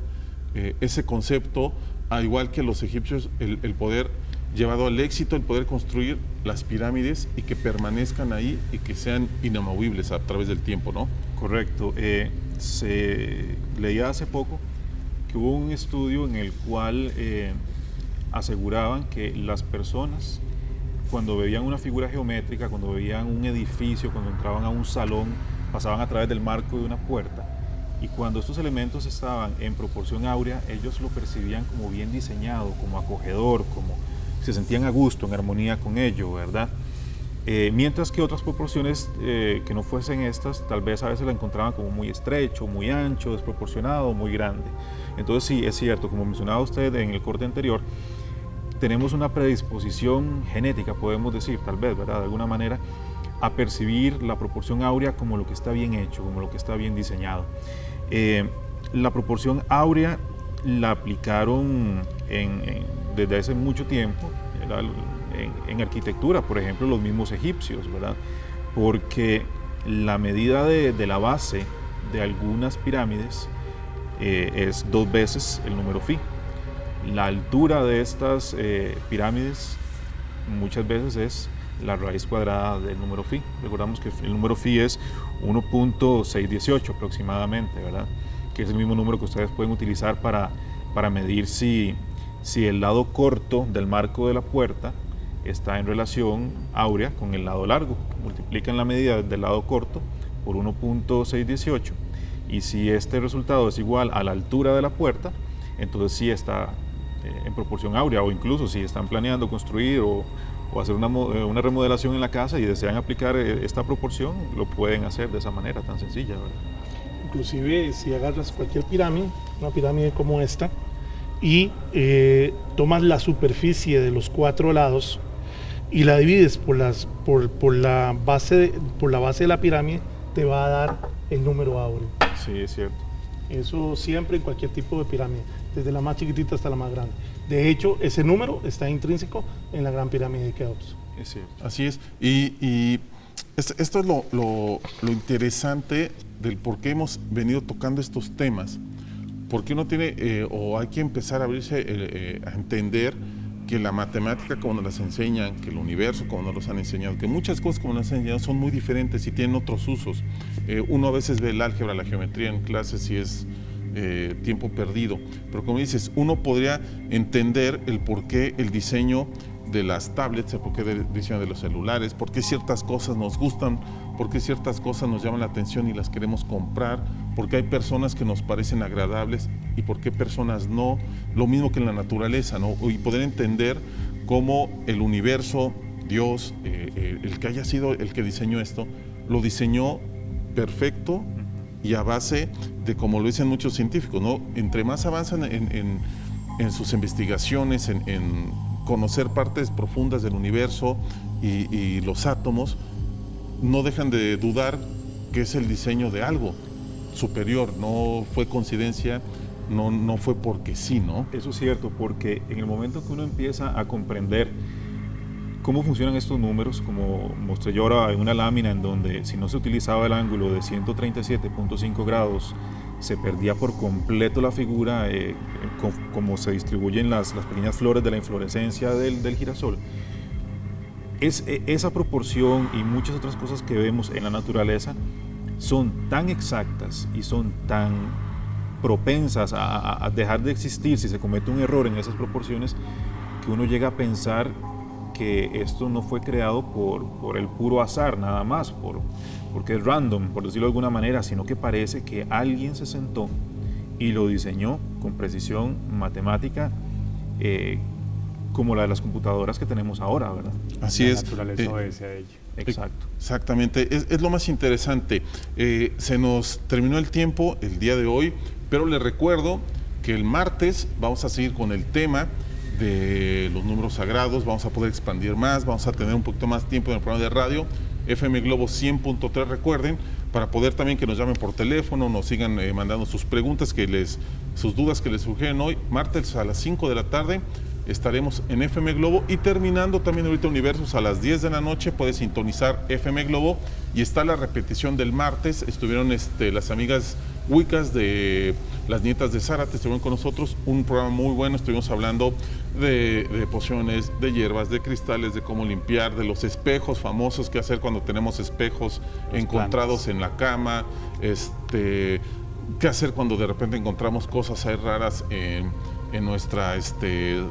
ese concepto, al igual que los egipcios, el poder llevado al éxito, el poder construir las pirámides y que permanezcan ahí y que sean inamovibles a través del tiempo, ¿no? Correcto. Se leía hace poco que hubo un estudio en el cual aseguraban que las personas, cuando veían una figura geométrica, cuando veían un edificio, cuando entraban a un salón, pasaban a través del marco de una puerta, y cuando estos elementos estaban en proporción áurea, ellos lo percibían como bien diseñado, como acogedor, como se sentían a gusto, en armonía con ello, ¿verdad? Mientras que otras proporciones que no fuesen estas, tal vez a veces la encontraban como muy estrecho, muy ancho, desproporcionado, muy grande. Entonces sí, es cierto, como mencionaba usted en el corte anterior, tenemos una predisposición genética, podemos decir, tal vez, ¿verdad? De alguna manera, a percibir la proporción áurea como lo que está bien hecho, como lo que está bien diseñado. La proporción áurea la aplicaron desde hace mucho tiempo en arquitectura, por ejemplo, los mismos egipcios, ¿verdad? Porque la medida de la base de algunas pirámides es 2 veces el número phi. La altura de estas pirámides muchas veces es la raíz cuadrada del número phi. Recordamos que el número phi es 1.618 aproximadamente, ¿verdad? Que es el mismo número que ustedes pueden utilizar para medir si el lado corto del marco de la puerta está en relación áurea con el lado largo. Multiplican la medida del lado corto por 1.618, y si este resultado es igual a la altura de la puerta, entonces sí está en proporción áurea, o incluso si están planeando construir o hacer una remodelación en la casa y desean aplicar esta proporción, lo pueden hacer de esa manera tan sencilla, ¿verdad? Inclusive si agarras cualquier pirámide, una pirámide como esta, y tomas la superficie de los 4 lados, y la divides por la base de la pirámide, te va a dar el número áureo. Sí, es cierto. Eso siempre en cualquier tipo de pirámide, desde la más chiquitita hasta la más grande. De hecho, ese número está intrínseco en la gran pirámide de Keops. Es cierto. Así es. Y esto es lo interesante del por qué hemos venido tocando estos temas. Porque uno tiene, o hay que empezar a abrirse a entender que la matemática como nos las enseñan, que el universo como nos los han enseñado, que muchas cosas como nos han enseñado son muy diferentes y tienen otros usos. Uno a veces ve el álgebra, la geometría en clases y es tiempo perdido. Pero como dices, uno podría entender el por qué el diseño de las tablets, el por qué el diseño de los celulares, por qué ciertas cosas nos gustan, por qué ciertas cosas nos llaman la atención y las queremos comprar, por qué hay personas que nos parecen agradables y por qué personas no, lo mismo que en la naturaleza, ¿no? Y poder entender cómo el universo, Dios, el que haya sido el que diseñó esto, lo diseñó perfecto y a base de, como lo dicen muchos científicos, ¿no? Entre más avanzan en sus investigaciones, en conocer partes profundas del universo y los átomos, no dejan de dudar que es el diseño de algo superior, no fue coincidencia, no fue porque sí, ¿no? Eso es cierto, porque en el momento que uno empieza a comprender cómo funcionan estos números, como mostré yo ahora en una lámina en donde si no se utilizaba el ángulo de 137.5 grados, se perdía por completo la figura, como se distribuyen las pequeñas flores de la inflorescencia del girasol. Esa proporción y muchas otras cosas que vemos en la naturaleza son tan exactas y son tan propensas a dejar de existir si se comete un error en esas proporciones, que uno llega a pensar que esto no fue creado por el puro azar nada más, porque es random, por decirlo de alguna manera, sino que parece que alguien se sentó y lo diseñó con precisión matemática, como la de las computadoras que tenemos ahora, ¿verdad? Así es. La naturaleza obedece a ello. Exacto. Exactamente, es lo más interesante. Se nos terminó el tiempo el día de hoy, pero les recuerdo que el martes vamos a seguir con el tema de los números sagrados, vamos a poder expandir más, vamos a tener un poquito más tiempo en el programa de radio, FM Globo 100.3, recuerden, para poder también que nos llamen por teléfono, nos sigan mandando sus preguntas, sus dudas que les surgieron hoy, martes a las 5 de la tarde, estaremos en FM Globo y terminando también ahorita Universos a las 10 de la noche, puedes sintonizar FM Globo y está la repetición del martes, estuvieron las amigas Wiccas de las nietas de Zárate, estuvieron con nosotros, un programa muy bueno, estuvimos hablando de pociones, de hierbas, de cristales, de cómo limpiar, de los espejos famosos, qué hacer cuando tenemos espejos encontrados en la cama, qué hacer cuando de repente encontramos cosas ahí raras en nuestras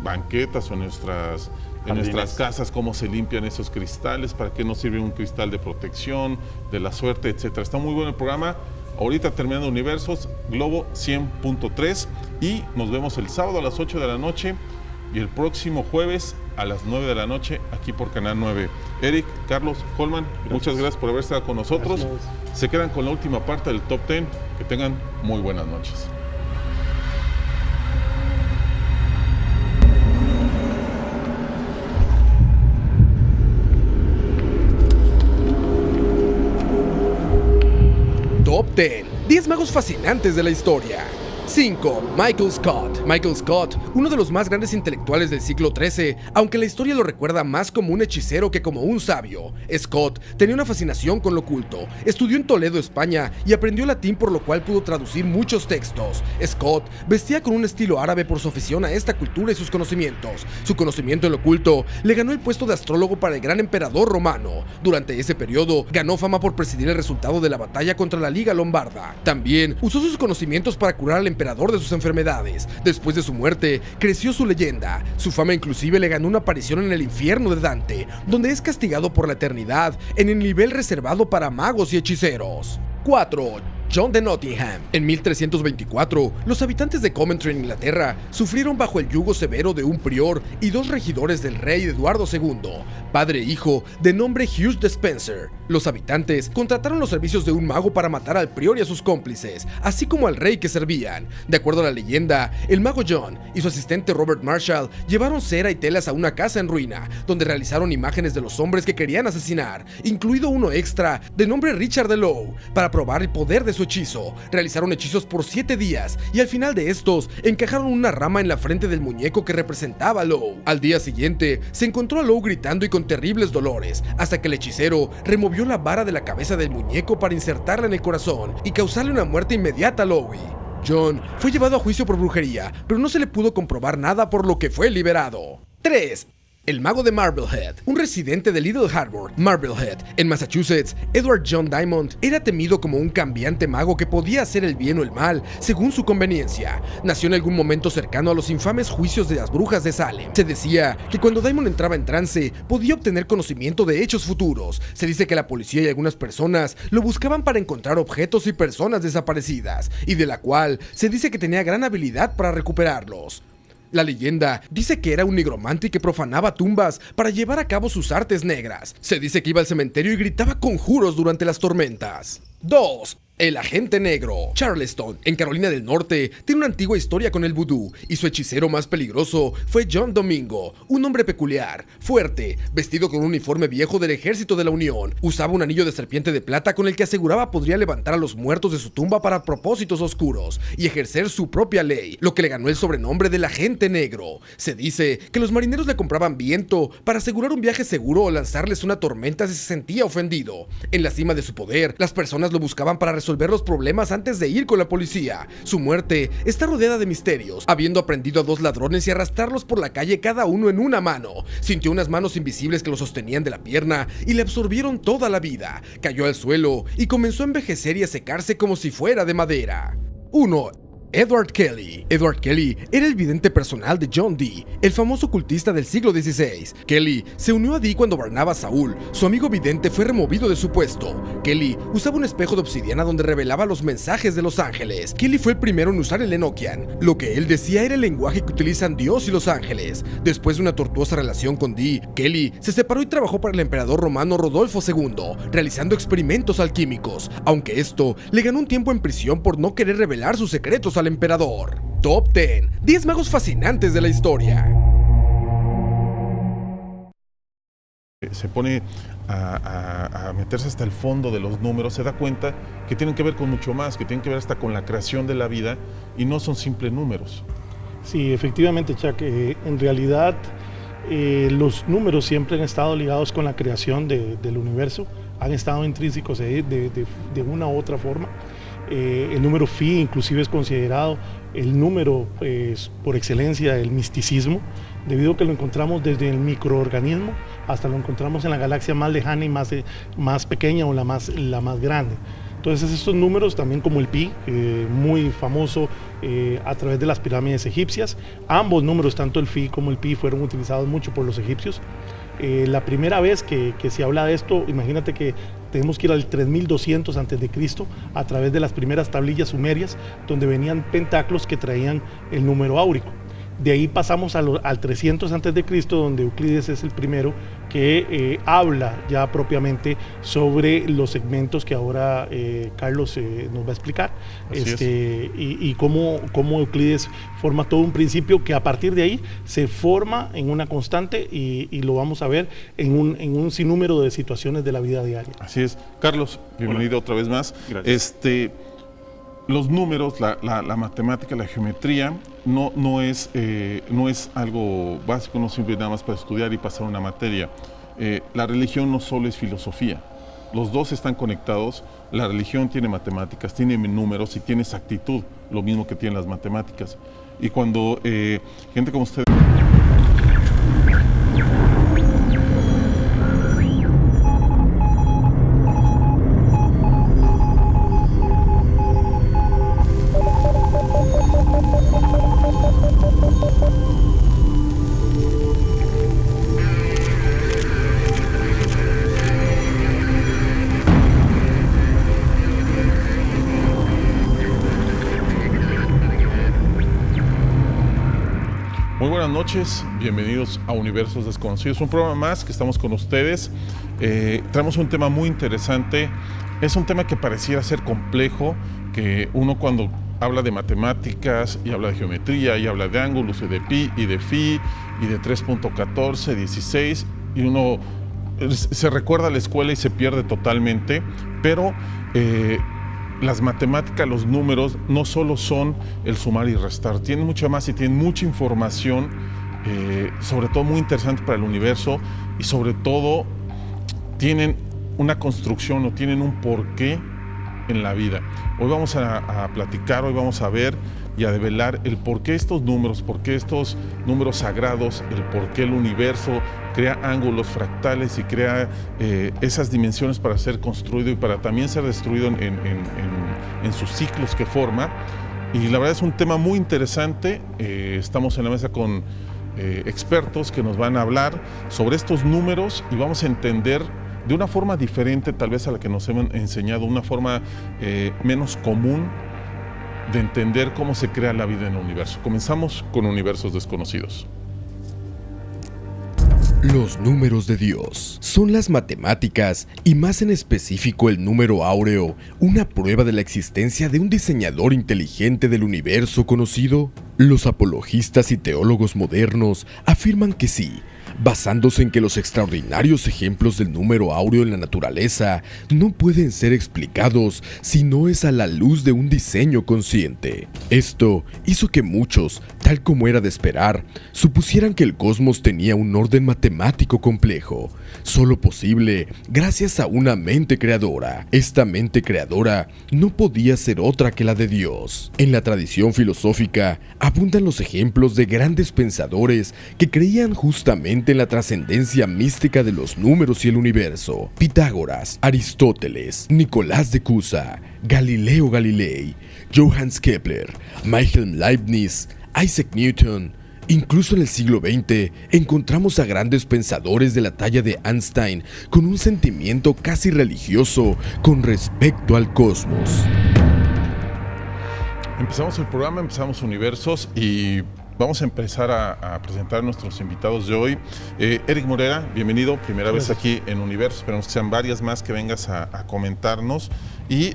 banquetas o en nuestras casas, cómo se limpian esos cristales, para qué nos sirve un cristal de protección, de la suerte, etcétera. Está muy bueno el programa. Ahorita terminando Universos, Globo 100.3 y nos vemos el sábado a las 8 de la noche y el próximo jueves a las 9 de la noche aquí por Canal 9. Eric, Carlos, Holman, muchas gracias por haber estado con nosotros. Gracias. Se quedan con la última parte del Top 10. Que tengan muy buenas noches. Top 10. 10 magos fascinantes de la historia. 5. Michael Scott. Michael Scott, uno de los más grandes intelectuales del siglo XIII, aunque la historia lo recuerda más como un hechicero que como un sabio. Scott tenía una fascinación con lo oculto, estudió en Toledo, España, y aprendió latín, por lo cual pudo traducir muchos textos. Scott vestía con un estilo árabe por su afición a esta cultura y sus conocimientos. Su conocimiento en lo oculto le ganó el puesto de astrólogo para el gran emperador romano. Durante ese periodo, ganó fama por presidir el resultado de la batalla contra la Liga Lombarda. También usó sus conocimientos para curar al emperador de sus enfermedades. Después de su muerte, creció su leyenda. Su fama inclusive le ganó una aparición en el infierno de Dante, donde es castigado por la eternidad en el nivel reservado para magos y hechiceros. 4. John de Nottingham. En 1324, los habitantes de Coventry en Inglaterra sufrieron bajo el yugo severo de un prior y dos regidores del rey Eduardo II, padre e hijo de nombre Hugh de Spencer. Los habitantes contrataron los servicios de un mago para matar al prior y a sus cómplices, así como al rey que servían. De acuerdo a la leyenda, el mago John y su asistente Robert Marshall llevaron cera y telas a una casa en ruina, donde realizaron imágenes de los hombres que querían asesinar, incluido uno extra de nombre Richard de Lowe, para probar el poder de su hechizo. Realizaron hechizos por 7 días y al final de estos encajaron una rama en la frente del muñeco que representaba a Lowe. Al día siguiente se encontró a Lowe gritando y con terribles dolores, hasta que el hechicero removió la vara de la cabeza del muñeco para insertarla en el corazón y causarle una muerte inmediata a Lowe. John fue llevado a juicio por brujería, pero no se le pudo comprobar nada, por lo que fue liberado. 3. El mago de Marblehead. Un residente de Little Harbor, Marblehead, en Massachusetts, Edward John Diamond, era temido como un cambiante mago que podía hacer el bien o el mal según su conveniencia. Nació en algún momento cercano a los infames juicios de las brujas de Salem. Se decía que cuando Diamond entraba en trance, podía obtener conocimiento de hechos futuros. Se dice que la policía y algunas personas lo buscaban para encontrar objetos y personas desaparecidas, y de la cual se dice que tenía gran habilidad para recuperarlos. La leyenda dice que era un nigromante que profanaba tumbas para llevar a cabo sus artes negras. Se dice que iba al cementerio y gritaba conjuros durante las tormentas. 2. El agente negro. Charleston, en Carolina del Norte, tiene una antigua historia con el vudú, y su hechicero más peligroso fue John Domingo, un hombre peculiar, fuerte, vestido con un uniforme viejo del ejército de la Unión. Usaba un anillo de serpiente de plata con el que aseguraba podría levantar a los muertos de su tumba para propósitos oscuros y ejercer su propia ley, lo que le ganó el sobrenombre del agente negro. Se dice que los marineros le compraban viento para asegurar un viaje seguro o lanzarles una tormenta si se sentía ofendido. En la cima de su poder, las personas lo buscaban para resolver los problemas antes de ir con la policía. Su muerte está rodeada de misterios, habiendo aprendido a 2 ladrones y arrastrarlos por la calle cada uno en una mano. Sintió unas manos invisibles que lo sostenían de la pierna y le absorbieron toda la vida. Cayó al suelo y comenzó a envejecer y a secarse como si fuera de madera. 1. Edward Kelly. Edward Kelly era el vidente personal de John Dee, el famoso ocultista del siglo XVI. Kelly se unió a Dee cuando Barnabas Saúl, su amigo vidente, fue removido de su puesto. Kelly usaba un espejo de obsidiana donde revelaba los mensajes de los ángeles. Kelly fue el primero en usar el Enochian. Lo que él decía era el lenguaje que utilizan Dios y los ángeles. Después de una tortuosa relación con Dee, Kelly se separó y trabajó para el emperador romano Rodolfo II, realizando experimentos alquímicos, aunque esto le ganó un tiempo en prisión por no querer revelar sus secretos al emperador. Top 10. 10 magos fascinantes de la historia. Se pone a meterse hasta el fondo de los números, se da cuenta que tienen que ver con mucho más, que tienen que ver hasta con la creación de la vida y no son simples números. Sí, efectivamente, Chuck, en realidad los números siempre han estado ligados con la creación del universo, han estado intrínsecos de una u otra forma. El número Phi inclusive es considerado el número por excelencia del misticismo, debido a que lo encontramos desde el microorganismo hasta lo encontramos en la galaxia más lejana y más pequeña o la más grande. Entonces estos números, también como el Pi, muy famoso a través de las pirámides egipcias, ambos números, tanto el Phi como el Pi, fueron utilizados mucho por los egipcios. La primera vez que se habla de esto, imagínate que tenemos que ir al 3200 a.C. a través de las primeras tablillas sumerias, donde venían pentáculos que traían el número áurico. De ahí pasamos al 300 a.C., donde Euclides es el primero que habla ya propiamente sobre los segmentos que ahora Carlos nos va a explicar, y cómo Euclides forma todo un principio que a partir de ahí se forma en una constante y lo vamos a ver en un sinnúmero de situaciones de la vida diaria. Así es. Carlos, bienvenido otra vez más. Gracias. Los números, la matemática, la geometría no es algo básico, no simple nada más para estudiar y pasar una materia. La religión no solo es filosofía, los dos están conectados. La religión tiene matemáticas, tiene números y tiene exactitud, lo mismo que tienen las matemáticas. Y cuando gente como usted... buenas noches, bienvenidos a Universos Desconocidos, un programa más que estamos con ustedes. Traemos un tema muy interesante, es un tema que pareciera ser complejo, que uno cuando habla de matemáticas y habla de geometría y habla de ángulos y de pi y de phi y de 3.14, 16 y uno se recuerda a la escuela y se pierde totalmente, pero las matemáticas, los números, no solo son el sumar y restar, tienen mucho más y tienen mucha información, sobre todo muy interesante para el universo y sobre todo tienen una construcción o tienen un porqué en la vida. Hoy vamos a platicar, hoy vamos a ver y a develar el por qué estos números sagrados, el por qué el universo crea ángulos fractales y crea esas dimensiones para ser construido y para también ser destruido en sus ciclos que forma. Y la verdad es un tema muy interesante. Estamos en la mesa con expertos que nos van a hablar sobre estos números y vamos a entender de una forma diferente tal vez a la que nos han enseñado, una forma menos común de entender cómo se crea la vida en el universo. Comenzamos con Universos Desconocidos. Los números de Dios son las matemáticas y más en específico el número áureo, una prueba de la existencia de un diseñador inteligente del universo conocido. Los apologistas y teólogos modernos afirman que sí, basándose en que los extraordinarios ejemplos del número áureo en la naturaleza no pueden ser explicados si no es a la luz de un diseño consciente. Esto hizo que muchos, tal como era de esperar, supusieran que el cosmos tenía un orden matemático complejo, solo posible gracias a una mente creadora. Esta mente creadora no podía ser otra que la de Dios. En la tradición filosófica abundan los ejemplos de grandes pensadores que creían justamente en la trascendencia mística de los números y el universo. Pitágoras, Aristóteles, Nicolás de Cusa, Galileo Galilei, Johannes Kepler, Wilhelm Leibniz, Isaac Newton. Incluso en el siglo XX encontramos a grandes pensadores de la talla de Einstein con un sentimiento casi religioso con respecto al cosmos. Empezamos el programa, empezamos Universos y vamos a empezar a presentar a nuestros invitados de hoy. Eric Morera, bienvenido, primera vez aquí en Universo, esperamos que sean varias más que vengas a comentarnos. Y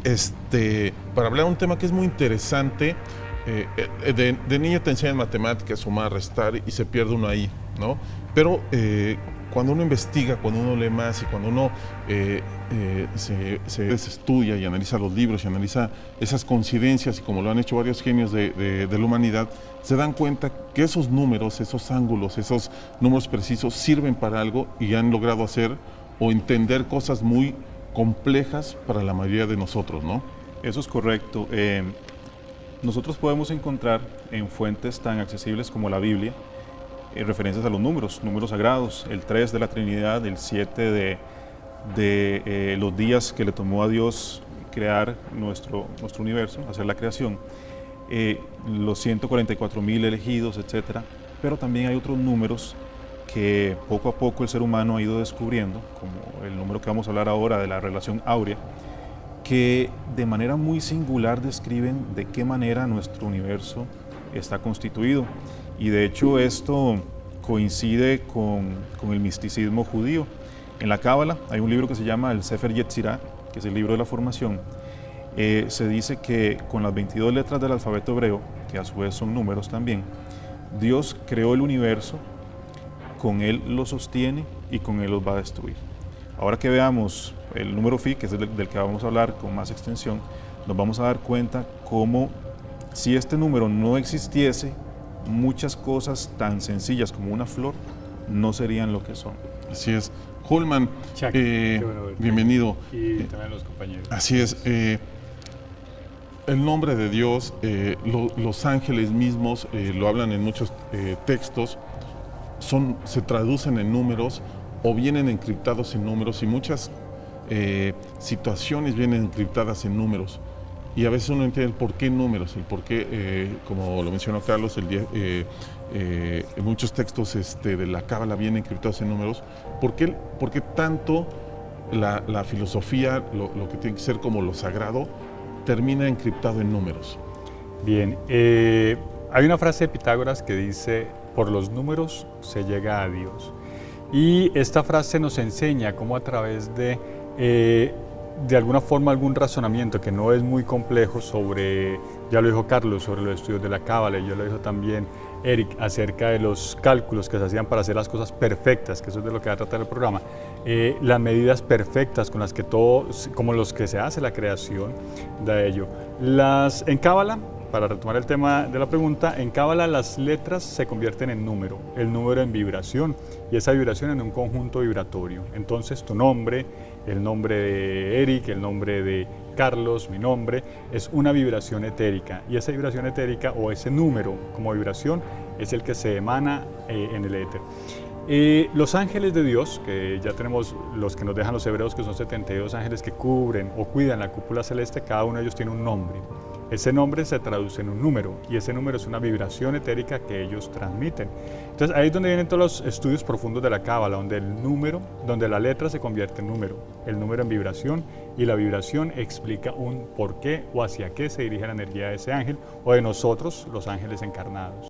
para hablar de un tema que es muy interesante, de niño te enseñan matemáticas, sumar, restar y se pierde uno ahí, ¿no? Pero cuando uno investiga, cuando uno lee más y cuando uno se estudia y analiza los libros y analiza esas coincidencias y como lo han hecho varios genios de la humanidad, se dan cuenta que esos números, esos ángulos, esos números precisos sirven para algo y han logrado hacer o entender cosas muy complejas para la mayoría de nosotros, ¿no? Eso es correcto. Nosotros podemos encontrar en fuentes tan accesibles como la Biblia referencias a los números sagrados, el 3 de la Trinidad, el 7 de los días que le tomó a Dios crear nuestro universo, hacer la creación, los 144.000 elegidos, etc. Pero también hay otros números que poco a poco el ser humano ha ido descubriendo, como el número que vamos a hablar ahora de la relación áurea, que de manera muy singular describen de qué manera nuestro universo está constituido. Y de hecho esto coincide con el misticismo judío. En la Cábala hay un libro que se llama el Sefer Yetzirah, que es el libro de la formación. Se dice que con las 22 letras del alfabeto hebreo, que a su vez son números también, Dios creó el universo, con él lo sostiene y con él los va a destruir. Ahora que veamos el número phi, que es del que vamos a hablar con más extensión, nos vamos a dar cuenta cómo si este número no existiese, muchas cosas tan sencillas como una flor no serían lo que son. Así es. Holman, Chuck, bienvenido. Y también los compañeros. Así es. El nombre de Dios, los ángeles mismos lo hablan en muchos textos, se traducen en números o vienen encriptados en números y muchas situaciones vienen encriptadas en números. Y a veces uno entiende el por qué números, el por qué, como lo mencionó Carlos, muchos textos de la Cábala vienen encriptados en números. ¿Por qué tanto la filosofía, lo que tiene que ser como lo sagrado, termina encriptado en números? Bien, hay una frase de Pitágoras que dice: por los números se llega a Dios. Y esta frase nos enseña cómo a través de alguna forma algún razonamiento que no es muy complejo sobre, ya lo dijo Carlos, sobre los estudios de la Cábala, y ya lo dijo también Eric, acerca de los cálculos que se hacían para hacer las cosas perfectas, que eso es de lo que va a tratar el programa, las medidas perfectas con las que todo, como los que se hace la creación de ello. En Cábala, para retomar el tema de la pregunta, en Cábala las letras se convierten en número, el número en vibración y esa vibración en un conjunto vibratorio. Entonces tu nombre, el nombre de Eric, el nombre de Carlos, mi nombre, es una vibración etérica y esa vibración etérica o ese número como vibración es el que se emana en el éter. Los ángeles de Dios, que ya tenemos los que nos dejan los hebreos, que son 72 ángeles que cubren o cuidan la cúpula celeste, cada uno de ellos tiene un nombre. Ese nombre se traduce en un número y ese número es una vibración etérica que ellos transmiten. Entonces ahí es donde vienen todos los estudios profundos de la Cábala, donde la letra se convierte en número, el número en vibración y la vibración explica un por qué o hacia qué se dirige la energía de ese ángel o de nosotros, los ángeles encarnados.